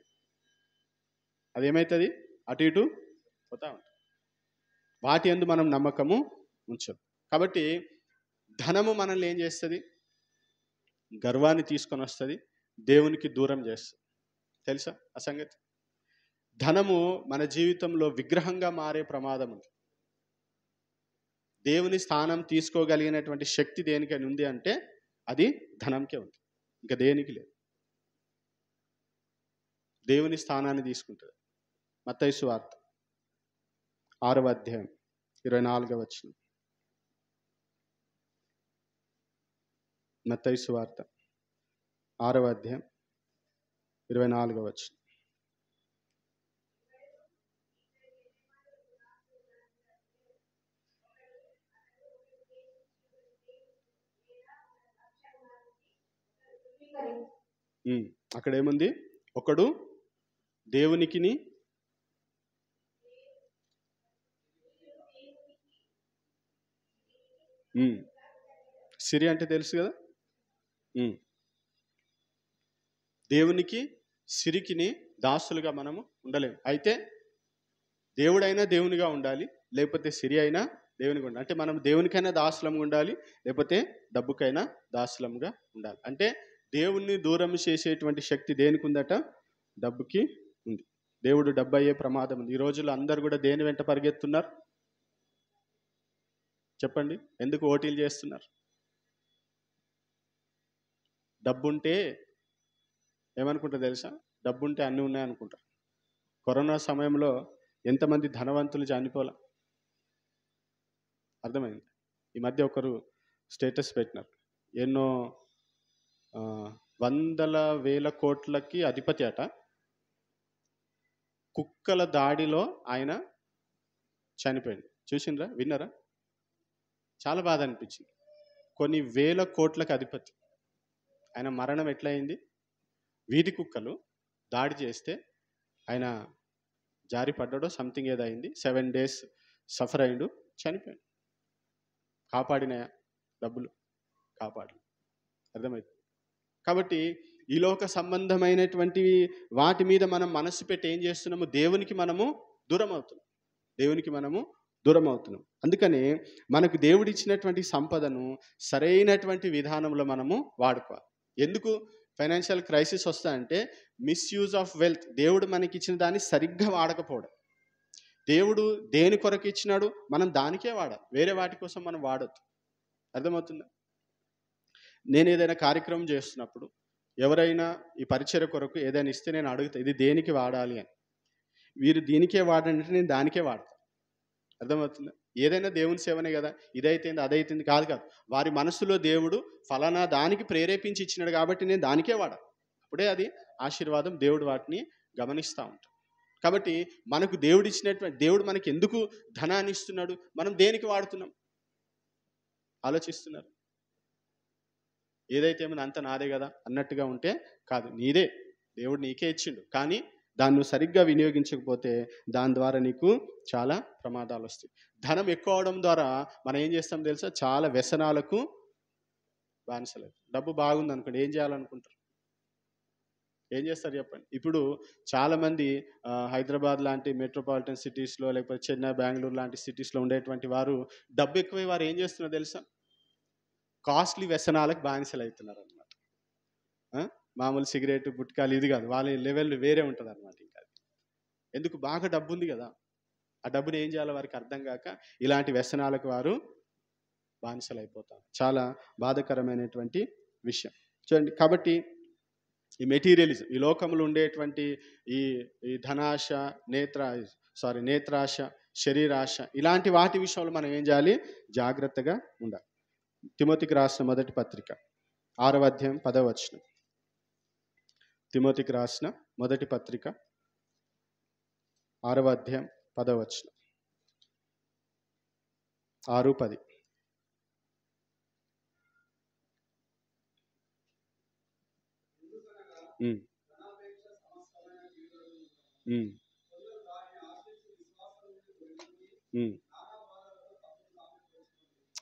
అదేమవుతుంది? అటు ఇటు పోతా ఉంటుంది. వాటి యందు మనం నమ్మకము ఉంచొద్దు. కాబట్టి ధనము మనల్ని ఏం చేస్తుంది? గర్వాన్ని తీసుకొని వస్తుంది, దేవునికి దూరం చేస్తుంది. తెలుసా ఆ సంగతి? ధనము మన జీవితంలో విగ్రహంగా మారే ప్రమాదం ఉంది. దేవుని స్థానం తీసుకోగలిగినటువంటి శక్తి దేనికైనా ఉంది అంటే అది ధనంకే ఉంది, ఇంకా దేనికి లేదు. దేవుని స్థానాన్ని తీసుకుంటుంది. మత్తయి సువార్త 6వ అధ్యాయం 24వ వచనం. మత్తయి సువార్త 6వ అధ్యాయం 24వ వచనం. అక్కడ ఏముంది? ఒకడు దేవునికిని సిరి అంటే తెలుసు కదా. దేవునికి సిరికిని దాసులుగా మనము ఉండలేము. అయితే దేవుడైనా దేవునిగా ఉండాలి, లేకపోతే సిరి అయినా దేవునిగా ఉండాలి. అంటే మనం దేవునికైనా దాసులంగా ఉండాలి, లేకపోతే డబ్బుకైనా దాసులంగా ఉండాలి. అంటే దేవుణ్ణి దూరం చేసేటువంటి శక్తి దేనికి ఉందట? డబ్బుకి ఉంది. దేవుడు డబ్బు అయ్యే ప్రమాదం ఉంది. ఈ రోజుల్లో అందరు కూడా దేని వెంట పరిగెత్తున్నారు? చెప్పండి, ఎందుకు ఓటీలు చేస్తున్నారు? డబ్బుంటే ఏమనుకుంటారు తెలుసా? డబ్బుంటే అన్నీ ఉన్నాయనుకుంటారు. కరోనా సమయంలో ఎంతమంది ధనవంతులు చనిపోలా? అర్థమైంది. ఈ మధ్య ఒకరు స్టేటస్ పెట్టినారు, ఎన్నో వందల వేల కోట్లకి అధిపతి అట, కుక్కల దాడిలో ఆయన చనిపోయింది. చూసిండ్రా? విన్నారా? చాలా బాధ అనిపించింది. కొన్ని వేల కోట్లకు అధిపతి, ఆయన మరణం ఎట్లయింది? వీధి కుక్కలు దాడి చేస్తే ఆయన జారి పడ్డాడో సంథింగ్ ఏదో అయింది. 7 days సఫర్ అయిండు, చనిపోయాడు. కాపాడినాయా? డబ్బులు కాపాడు. అర్థమైంది. కాబట్టి ఈ లోక సంబంధమైనటువంటి వాటి మీద మనం మనసు పెట్టి ఏం చేస్తున్నాము? దేవునికి మనము దూరం అవుతున్నాం. దేవునికి మనము దూరం అవుతున్నాం. అందుకని మనకు దేవుడు ఇచ్చినటువంటి సంపదను సరైనటువంటి విధానంలో మనము వాడుకోవాలి. ఎందుకు ఫైనాన్షియల్ క్రైసిస్ వస్తాయంటే మిస్యూజ్ ఆఫ్ వెల్త్. దేవుడు మనకి ఇచ్చిన దాన్ని సరిగ్గా వాడకపోవడం. దేవుడు దేని కొరకు ఇచ్చినాడు మనం దానికే వాడాలి, వేరే వాటి కోసం మనం వాడొద్దు. అర్థమవుతుందా? నేను ఏదైనా కార్యక్రమం చేస్తున్నప్పుడు ఎవరైనా ఈ పరిచర్య కొరకు ఏదైనా ఇస్తే నేను అడుగుతా, ఇది దేనికి వాడాలి అని. వీరు దీనికే వాడంటే నేను దానికే వాడతాను. అర్థమవుతుందా? ఏదైనా దేవుని సేవనే కదా, ఇదైతేంది అదైతేంది కాదు కాదు. వారి మనసులో దేవుడు ఫలానా దానికి ప్రేరేపించి ఇచ్చినాడు కాబట్టి నేను దానికే వాడా, అప్పుడే అది ఆశీర్వాదం. దేవుడు వాటిని గమనిస్తూ ఉంటాడు. కాబట్టి మనకు దేవుడు ఇచ్చినటువంటి, దేవుడు మనకి ఎందుకు ధనాన్ని ఇస్తున్నాడు, మనం దేనికి వాడుతున్నాం ఆలోచిస్తున్నారు? ఏదైతే ఏమైనా అంత నాదే కదా అన్నట్టుగా ఉంటే కాదు, నీదే, దేవుడు నీకే ఇచ్చిండు. కానీ దాన్ని నువ్వు సరిగ్గా వినియోగించకపోతే దాని ద్వారా నీకు చాలా ప్రమాదాలు వస్తాయి. ధనం ఎక్కువ అవడం ద్వారా మనం ఏం చేస్తాం తెలుసా? చాలా వ్యసనాలకు బానిసలేదు. డబ్బు బాగుంది అనుకోండి, ఏం చేయాలనుకుంటారు? ఏం చేస్తారు చెప్పండి? ఇప్పుడు చాలామంది హైదరాబాద్ లాంటి మెట్రోపాలిటన్ సిటీస్లో, లేకపోతే చెన్నై, బెంగళూరు లాంటి సిటీస్లో ఉండేటువంటి వారు డబ్బు ఎక్కువ వారు ఏం చేస్తున్నారో తెలుసా? కాస్ట్లీ వ్యసనాలకు బానిసలు అవుతున్నారు అనమాట. మామూలు సిగరెట్, గుట్కాలు ఇది కాదు, వాళ్ళ లెవెల్ వేరే ఉంటుంది అనమాట. ఇంకా ఎందుకు? బాగా డబ్బు ఉంది కదా, ఆ డబ్బుని ఏం చేయాలో వారికి అర్థం కాక ఇలాంటి వ్యసనాలకు వారు బానిసలు అయిపోతారు. చాలా బాధాకరమైనటువంటి విషయం చూడండి. కాబట్టి ఈ మెటీరియలిజం, ఈ లోకంలో ఉండేటువంటి ఈ ధనాశ, నేత్రాశ, శరీరాశ, ఇలాంటి వాటి విషయంలో మనం ఏం చేయాలి? జాగ్రత్తగా ఉండాలి. తిమోతికి రాసిన మొదటి పత్రిక 6వ అధ్యాయం 10వ వచనం. తిమోతికి రాసిన మొదటి పత్రిక 6వ అధ్యాయం 10వ వచనం. 6:10.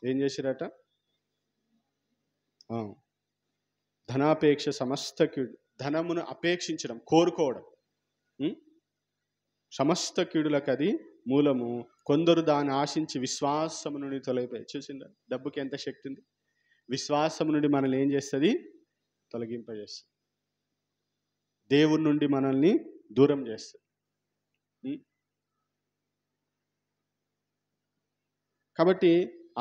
ఏం చేసిరట? ధనాపేక్ష సమస్త కీడు. ధనమును అపేక్షించడం, కోరుకోవడం సమస్త కీడులకు అది మూలము. కొందరు దాన్ని ఆశించి విశ్వాసము నుండి తొలగిపోయి. చూసిందా డబ్బుకి ఎంత శక్తి ఉంది? విశ్వాసము నుండి మనల్ని ఏం చేస్తుంది? తొలగింపజేస్తుంది. దేవుని నుండి మనల్ని దూరం చేస్తుంది. కాబట్టి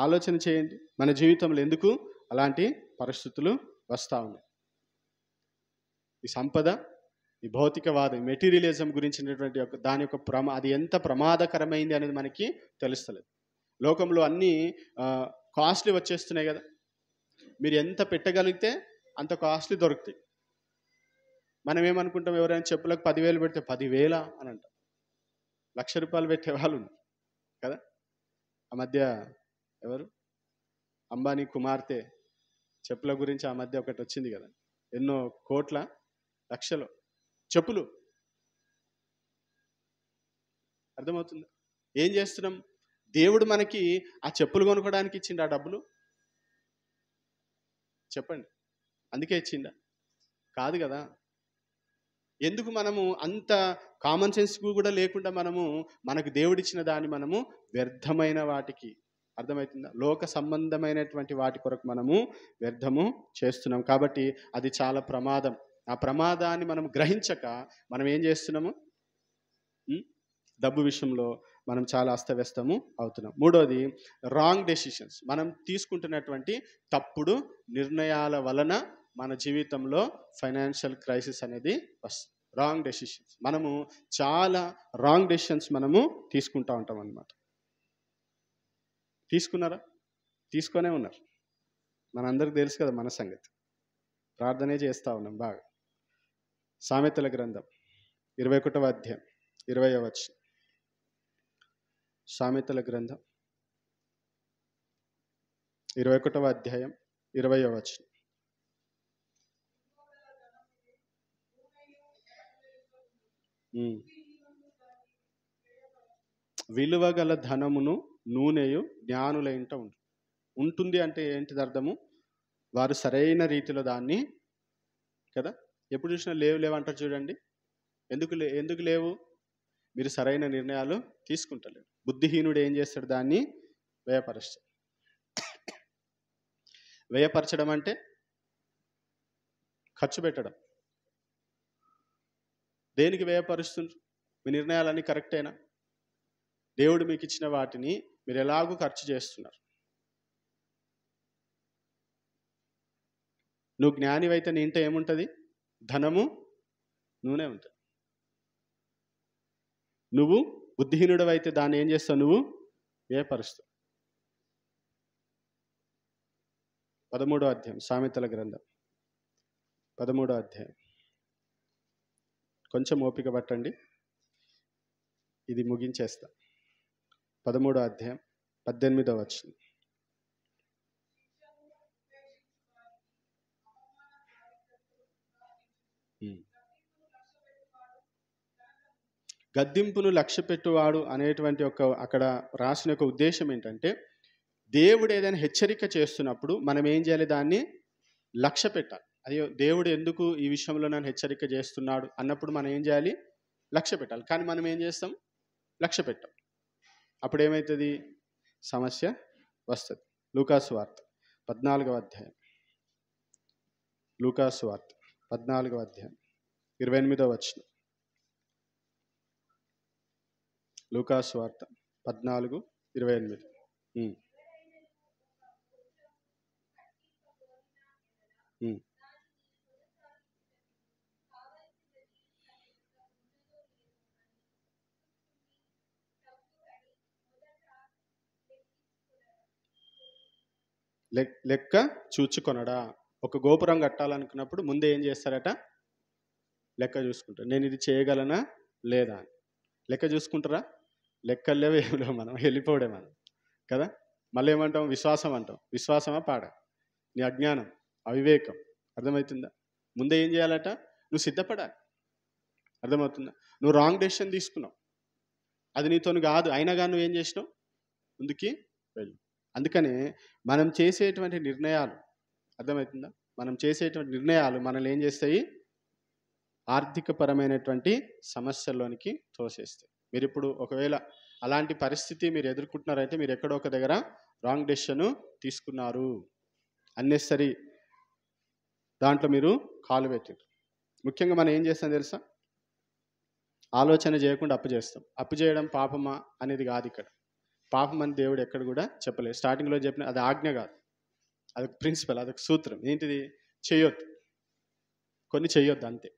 ఆలోచన చేయండి, మన జీవితంలో ఎందుకు అలాంటి పరిస్థితులు వస్తూ ఉన్నాయి? ఈ సంపద, ఈ భౌతికవాదం, మెటీరియలిజం గురించినటువంటి దాని యొక్క అది ఎంత ప్రమాదకరమైంది అనేది మనకి తెలుస్తలేదు. లోకంలో అన్నీ కాస్ట్లీ వచ్చేస్తున్నాయి కదా, మీరు ఎంత పెట్టగలిగితే అంత కాస్ట్లీ దొరుకుతాయి. మనం ఏమనుకుంటాం? ఎవరైనా చెప్పులకు 10,000 పెడితే 10,000 అని అంటాం. ₹1,00,000 పెట్టే వాళ్ళు కదా. ఆ మధ్య ఎవరు, అంబానీ కుమార్తె చెప్పుల గురించి ఆ మధ్య ఒకటి వచ్చింది కదా, ఎన్నో కోట్ల లక్షలు చెప్పులు. అర్థమవుతుంది? ఏం చేస్తున్నాం? దేవుడు మనకి ఆ చెప్పులు కొనుక్కోవడానికి ఇచ్చిండు ఆ డబ్బులు? చెప్పండి, అందుకే ఇచ్చిండా? కాదు కదా. ఎందుకు మనము అంత కామన్ సెన్స్ కూడా లేకుండా మనకు దేవుడిచ్చిన దాన్ని మనము వ్యర్థమైన వాటికి, అర్థమవుతుందా, లోక సంబంధమైనటువంటి వాటి కొరకు మనము వ్యర్థము చేస్తున్నాం. కాబట్టి అది చాలా ప్రమాదం. ఆ ప్రమాదాన్ని మనం గ్రహించక మనం ఏం చేస్తున్నాము? డబ్బు విషయంలో మనం చాలా అస్తవ్యస్తము అవుతున్నాం. మూడోది, రాంగ్ డెసిషన్స్. మనం తీసుకుంటున్నటువంటి తప్పుడు నిర్ణయాల వలన మన జీవితంలో ఫైనాన్షియల్ క్రైసిస్ అనేది వస్తుంది. రాంగ్ డెసిషన్స్, మనము చాలా రాంగ్ డెసిషన్స్ మనము తీసుకుంటూ ఉంటాం అన్నమాట. తీసుకున్నారా? తీసుకొనే ఉన్నారు. మనందరికి తెలుసు కదా మన సంగతి. ప్రార్థనే చేస్తూ ఉన్నాం బాగా. సామెతల గ్రంథం 21వ అధ్యాయం 20వ వచనం. సామెతల గ్రంథం 21వ అధ్యాయం 20వ వచనం. విలువగల ధనమును నూనెయు జ్ఞానుల ఇంట ఉంటుంది అంటే ఏంటిది అర్థము? వారు సరైన రీతిలో దాన్ని కదా, ఎప్పుడు చూసినా లేవు అంటారు చూడండి. ఎందుకు లేవు? మీరు సరైన నిర్ణయాలు తీసుకుంటలేరు. బుద్ధిహీనుడు ఏం చేస్తాడు? దాన్ని వ్యయపరుస్తాడు. వ్యయపరచడం అంటే ఖర్చు పెట్టడం. దేనికి వ్యయపరుస్తుంది? మీ నిర్ణయాలన్నీ కరెక్టేనా? దేవుడు మీకు ఇచ్చిన వాటిని మీరు ఎలాగూ ఖర్చు చేస్తున్నారు. నువ్వు జ్ఞానివైతే నీ ఇంట ఏముంటుంది? ధనము, నూనె ఉంటుంది. నువ్వు బుద్ధిహీనుడు అయితే దాన్ని ఏం చేస్తావు? నువ్వు ఏ పరిస్థితి? 13వ అధ్యాయం సామెతల గ్రంథం 13వ అధ్యాయం. కొంచెం ఓపిక పట్టండి, ఇది ముగించేస్తా. 13వ అధ్యాయం 18వ వచనం. గద్దింపును లక్ష్య పెట్టువాడు అనేటువంటి అక్కడ రాసిన ఒక ఉద్దేశం ఏంటంటే, దేవుడు ఏదైనా హెచ్చరిక చేస్తున్నప్పుడు మనం ఏం చేయాలి? దాన్ని లక్ష్య పెట్టాలి. అయ్యో దేవుడు ఎందుకు ఈ విషయంలో నన్ను హెచ్చరిక చేస్తున్నాడు అన్నప్పుడు మనం ఏం చేయాలి? లక్ష్య పెట్టాలి. కానీ మనం ఏం చేస్తాం? లక్ష్య పెట్టాం. అప్పుడు ఏమవుతుంది? సమస్య వస్తుంది. లూకాసు వార్త 14వ అధ్యాయం. లూకాసు వార్త 14వ అధ్యాయం 28వ వచనం. లూకాసు వార్త 14:28. లెక్క చూచుకొనడా? ఒక గోపురం కట్టాలనుకున్నప్పుడు ముందే ఏం చేస్తారట? లెక్క చూసుకుంటారు. నేను ఇది చేయగలనా లేదా అని లెక్క చూసుకుంటారా? లెక్కలు లేవు, ఏం లేవు, మనం వెళ్ళిపోవడే మనం కదా. మళ్ళీ ఏమంటాం? విశ్వాసం అంటాం. విశ్వాసమా పాడ? నీ అజ్ఞానం, అవివేకం. అర్థమవుతుందా? ముందే ఏం చేయాలట? నువ్వు సిద్ధపడాలి. అర్థమవుతుందా? నువ్వు రాంగ్ డెసిషన్ తీసుకున్నావు, అది నీతో కాదు, అయినా కానీ నువ్వేం చేసినావు? ముందుకి వెళ్ళు. అందుకనే మనం చేసేటువంటి నిర్ణయాలు, అర్థమవుతుందా? మనం చేసేటువంటి నిర్ణయాలు మనల్ని ఏం చేస్తాయి? ఆర్థికపరమైనటువంటి సమస్యల్లోనికి తోసేస్తాయి. మీరు ఇప్పుడు ఒకవేళ అలాంటి పరిస్థితి మీరు ఎదుర్కొంటున్నారైతే మీరు ఎక్కడో ఒక దగ్గర రాంగ్ డెసిషన్ తీసుకున్నారు, అన్నెసరీ దాంట్లో మీరు కాలు పెట్టారు. ముఖ్యంగా మనం ఏం చేస్తాం తెలుసా? ఆలోచన చేయకుండా అప్పు చేస్తాం. అప్పు చేయడం పాపమా అనేది కాదు ఇక్కడ. పాపం అని దేవుడు ఎక్కడ కూడా చెప్పలేదు. స్టార్టింగ్లో చెప్పిన అది ఆజ్ఞ కాదు, అదొక ప్రిన్సిపల్, అదొక సూత్రం. ఏంటిది? చేయొద్దు, కొన్ని చేయొద్దు అంతే.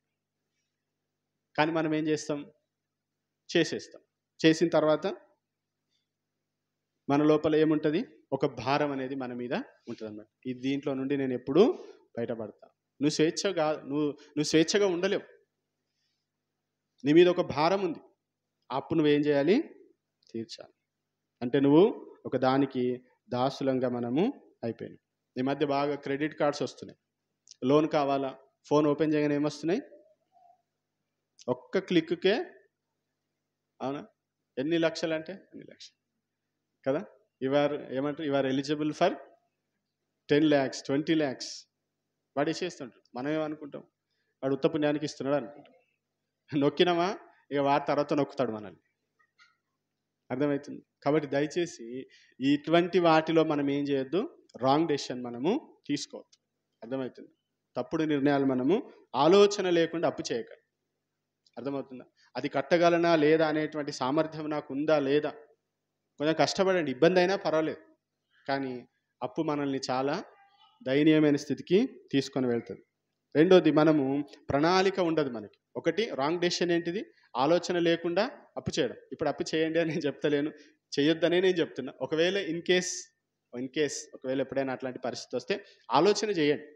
కానీ మనం ఏం చేస్తాం? చేసేస్తాం. చేసిన తర్వాత మన లోపల ఏముంటుంది? ఒక భారం అనేది మన మీద ఉంటుంది అన్నమాట. ఈ దీంట్లో నుండి నేను ఎప్పుడూ బయటపడతా. నువ్వు స్వేచ్ఛగా ఉండలేవు. నీ మీద ఒక భారం ఉంది. అప్పుడు నువ్వేం చేయాలి? తీర్చాలి. అంటే నువ్వు ఒక దానికి దాసులంగా మనము అయిపోయినాం. ఈ మధ్య బాగా క్రెడిట్ కార్డ్స్ వస్తున్నాయి. లోన్ కావాలా? ఫోన్ ఓపెన్ చేయగానే ఏమొస్తున్నాయి? ఒక్క క్లిక్కే, అవునా? ఎన్ని లక్షలు అంటే ఎన్ని లక్షలు కదా. ఏమంటారు? You are eligible for 10 lakhs 20 lakhs. వాడు ఇచ్చేస్తుంటాడు. మనం ఏమనుకుంటాం? వాడు ఉత్త పుణ్యానికి ఇస్తున్నాడు అనుకుంటాం. నొక్కినామా ఇక వారి తర్వాత నొక్కుతాడు మనల్ని. అర్థమవుతుంది? కాబట్టి దయచేసి ఇటువంటి వాటిలో మనం ఏం చేయొద్దు? రాంగ్ డెసిషన్ మనము తీసుకోవద్దు. అర్థమవుతుంది? తప్పుడు నిర్ణయాలు మనము ఆలోచన లేకుండా అప్పు చేయకండి. అర్థమవుతుందా? అది కట్టగలనా లేదా అనేటువంటి సామర్థ్యం నాకు ఉందా లేదా? కొంచెం కష్టపడండి, ఇబ్బంది అయినా పర్వాలేదు. కానీ అప్పు మనల్ని చాలా దయనీయమైన స్థితికి తీసుకొని వెళ్తుంది. రెండోది, మనము ప్రణాళిక ఉండదు మనకి. ఒకటి రాంగ్ డెసిషన్ ఏంటిది? ఆలోచన లేకుండా అప్పు చేయడం. ఇప్పుడు అప్పు చేయండి అని నేను చెప్తలేను, చేయొద్దనే నేను చెప్తున్నా. ఒకవేళ ఇన్ కేస్ ఒకవేళ ఎప్పుడైనా అట్లాంటి పరిస్థితి వస్తే ఆలోచన చేయండి,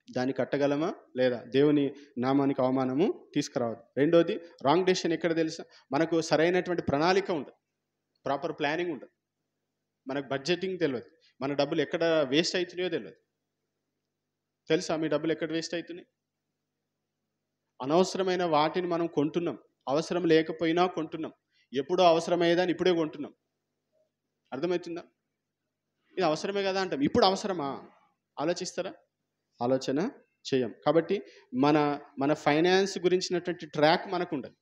దాన్ని కట్టగలమా లేదా? దేవుని నామానికి అవమానము తీసుకురావద్దు. రెండోది, రాంగ్ డెసిషన్ ఎక్కడ తెలుసా? మనకు సరైనటువంటి ప్రణాళిక ఉండదు, ప్రాపర్ ప్లానింగ్ ఉండదు, మనకు బడ్జెటింగ్ తెలియదు, మన డబ్బులు ఎక్కడ వేస్ట్ అవుతున్నాయో తెలియదు. తెలుసా మీ డబ్బులు ఎక్కడ వేస్ట్ అవుతున్నాయి? అనవసరమైన వాటిని మనం కొంటున్నాం, అవసరం లేకపోయినా కొంటున్నాం. ఎప్పుడో అవసరమయ్యేదాన్ని ఇప్పుడే కొంటున్నాం. అర్థమవుతుందా? ఇది అవసరమే కదా అంటాం, ఇప్పుడు అవసరమా? ఆలోచిస్తారా? ఆలోచన చేయం. కాబట్టి మన ఫైనాన్స్ గురించినటువంటి ట్రాక్ మనకు ఉండదు.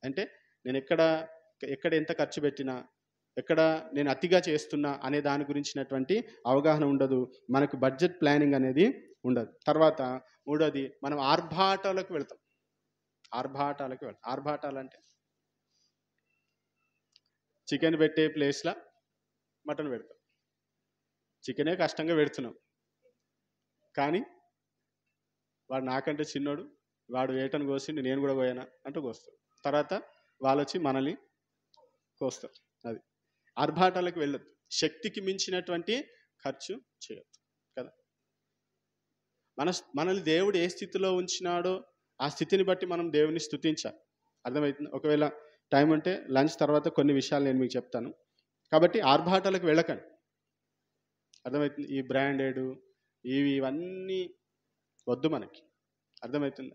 అంటే నేను ఎక్కడ ఎంత ఖర్చు పెట్టినా, ఎక్కడ నేను అతిగా చేస్తున్నా అనే దాని గురించినటువంటి అవగాహన ఉండదు. మనకు బడ్జెట్ ప్లానింగ్ అనేది ఉండదు. తర్వాత మూడోది, మనం ఆర్భాటాలకు వెళ్తాం. ఆర్భాటాలు అంటే చికెన్ పెట్టే ప్లేస్లో మటన్ పెడతాం. చికెనే కష్టంగా పెడుతున్నాం, కానీ వాడు నాకంటే చిన్నోడు, వాడు వేటను కోసిండు, నేను కూడా కోయనా అంటూ కోస్తాడు. తర్వాత వాళ్ళు వచ్చి మనల్ని కోస్తారు. అది ఆర్భాటాలకు వెళ్ళొద్దు, శక్తికి మించినటువంటి ఖర్చు చేయొద్దు కదా. మనల్ని దేవుడు ఏ స్థితిలో ఉంచినాడో ఆ స్థితిని బట్టి మనం దేవుని స్తుతించాలి. అర్థమవుతుంది. ఒకవేళ టైం ఉంటే లంచ్ తర్వాత కొన్ని విషయాలు నేను మీకు చెప్తాను. కాబట్టి ఆర్భాటాలకు వెళ్ళకండి. అర్థమవుతుంది. ఈ బ్రాండెడ్ ఇవన్నీ వద్దు మనకి. అర్థమవుతుంది.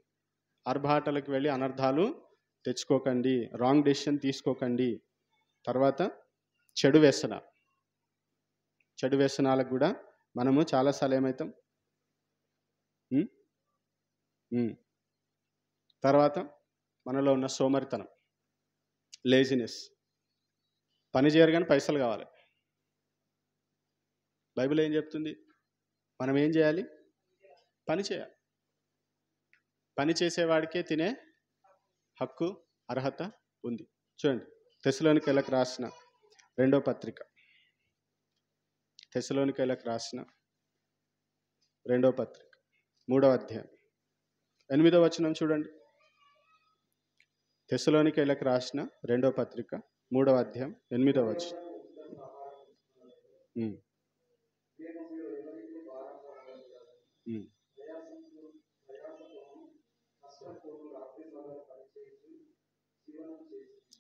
ఆర్భాటాలకు వెళ్ళి అనర్థాలు తెచ్చుకోకండి, రాంగ్ డెసిషన్ తీసుకోకండి. తర్వాత చెడు వ్యసనాలకు కూడా మనము చాలాసార్లు ఏమవుతాం. తర్వాత మనలో ఉన్న సోమరితనం, లేజినెస్, పని చేయరు కానీ పైసలు కావాలి. బైబిల్ ఏం చెప్తుంది? మనం ఏం చేయాలి? పని చేయాలి. పని చేసేవాడికే తినే హక్కు, అర్హత ఉంది. చూడండి, తెస్సలోనికైలకు రాసిన 2వ పత్రిక, తెస్సలోనికైలకు రాసిన 2వ పత్రిక 3వ అధ్యాయం 8వ వచనం చూడండి. తెస్సలోనికైలకు రాసిన 2వ పత్రిక 3వ అధ్యాయం 8వ వచనం.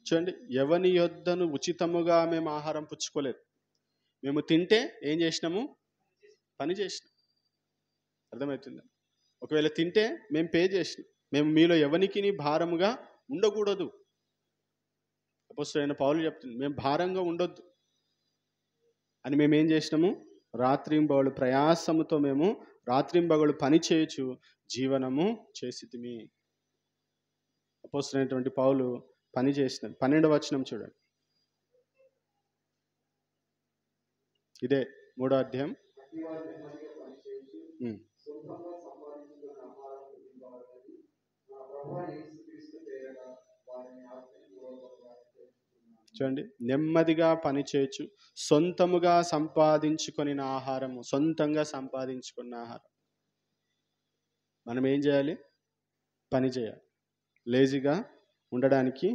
చూడండి, ఎవని యొద్దను ఉచితముగా మేము ఆహారం పుచ్చుకోలేదు. మేము తింటే ఏం చేసినాము? పని చేసినాం. అర్థమవుతుందా? ఒకవేళ తింటే మేము పే చేసినాం. మేము మీలో ఎవనికి భారముగా ఉండకూడదు. అపోస్తలుడైన పౌలు చెప్తుంది, మేము భారంగా ఉండొద్దు అని. మేము ఏం చేసినాము? రాత్రింబగళ్ళు ప్రయాసముతో మేము రాత్రింబగళ్ళు పని చేయొచ్చు జీవనము చేసితిమి. అపోస్తలుడైనటువంటి పౌలు పని చేసినాడు. 12వ వచనం చూడండి. ఇదే 3వ అధ్యాయం. చూడండి, నెమ్మదిగా పని చేయొచ్చు, సొంతముగా సంపాదించుకొని ఆహారము, సొంతంగా సంపాదించుకున్న ఆహారం. మనం ఏం చేయాలి? పని చేయాలి. లేజీగా ఉండడానికి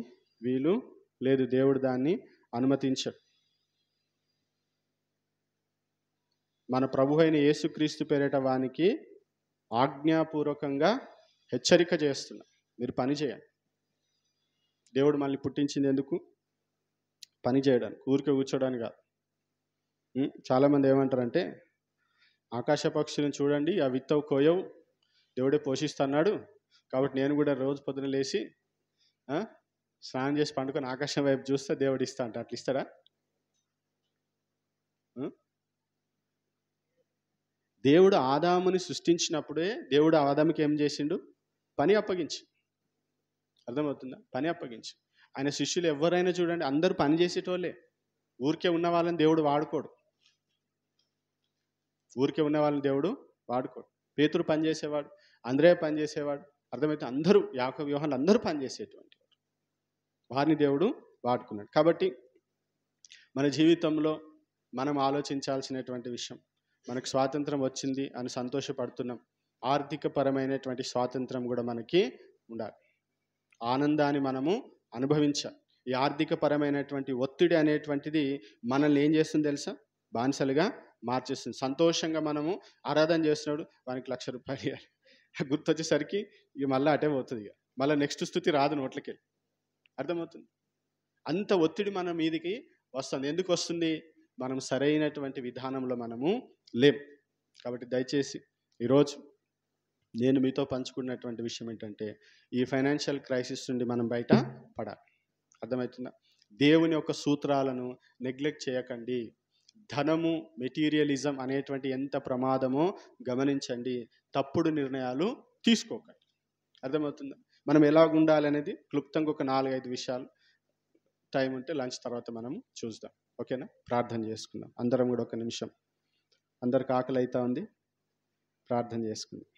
వీలు లేదు. దేవుడు దాన్ని అనుమతించడు. మన ప్రభు అయిన యేసుక్రీస్తు పేరిట వానికి ఆజ్ఞాపూర్వకంగా హెచ్చరిక చేస్తున్నా, మీరు పని చేయండి. దేవుడు మనల్ని పుట్టించింది ఎందుకు? పని చేయడానికి, ఊరికే కూర్చోడానికి కాదు. చాలామంది ఏమంటారంటే, ఆకాశ పక్షులను చూడండి, ఆ విత్తవు కోయవు, దేవుడే పోషిస్తున్నాడు, కాబట్టి నేను కూడా రోజు పొద్దున లేచి స్నానం చేసి పండుకొని ఆకాశం వైపు చూస్తే దేవుడు ఇస్తా అంట. అట్లా ఇస్తాడా? దేవుడు ఆదాముని సృష్టించినప్పుడే దేవుడు ఆదాముకి ఏం చేసిండు? పని అప్పగించి. అర్థమవుతుందా? పని అప్పగించి. ఆయన శిష్యులు ఎవరైనా చూడండి, అందరూ పని చేసేటోళ్ళే. ఊరికే ఉన్న వాళ్ళని దేవుడు వాడుకోడు. ఊరికే ఉన్న వాళ్ళని దేవుడు వాడుకోడు. పేతురు పని చేసేవాడు, అంద్రేయ పని చేసేవాడు. అర్థమైతే అందరూ, యాకోబు, యోహాను అందరూ పని చేసేటువంటి వారిని దేవుడు వాడుకున్నాడు. కాబట్టి మన జీవితంలో మనం ఆలోచించాల్సినటువంటి విషయం, మనకు స్వాతంత్రం వచ్చింది అని సంతోషపడుతున్నాం. ఆర్థిక పరమైనటువంటి స్వాతంత్రం కూడా మనకి ఉండాలి. ఆనందాన్ని మనము అనుభవించాలి. ఈ ఆర్థిక పరమైనటువంటి ఒత్తిడి అనేటువంటిది మనల్ని ఏం చేస్తుంది తెలుసా? బానిసలుగా మార్చేస్తుంది. సంతోషంగా మనము ఆరాధన చేస్తున్నాడు, వానికి ₹1,00,000 ఇవ్వాలి, గుర్తొచ్చేసరికి ఇక మళ్ళీ అటే పోతుంది. ఇక మళ్ళీ నెక్స్ట్ స్థుతి రాదు నోట్లకి. అర్థమవుతుంది? అంత ఒత్తిడి మన మీదికి వస్తుంది. ఎందుకు వస్తుంది? మనం సరైనటువంటి విధానంలో మనము లేం. కాబట్టి దయచేసి ఈరోజు నేను మీతో పంచుకున్నటువంటి విషయం ఏంటంటే, ఈ ఫైనాన్షియల్ క్రైసిస్ నుండి మనం బయట పడాలి. అర్థమవుతుందా? దేవుని యొక్క సూత్రాలను నెగ్లెక్ట్ చేయకండి. ధనము, మెటీరియలిజం అనేటువంటి ఎంత ప్రమాదమో గమనించండి. తప్పుడు నిర్ణయాలు తీసుకోకండి. అర్థమవుతుందా? మనం ఎలాగుండాలి అనేది క్లుప్తంగా ఒక 4-5 విషయాలు టైం ఉంటే లంచ్ తర్వాత మనం చూద్దాం. ఓకేనా? ప్రార్థన చేసుకుందాం అందరం కూడా. ఒక నిమిషం, అందరికి ఆకలి అవుతా ఉంది, ప్రార్థన చేసుకుందాం.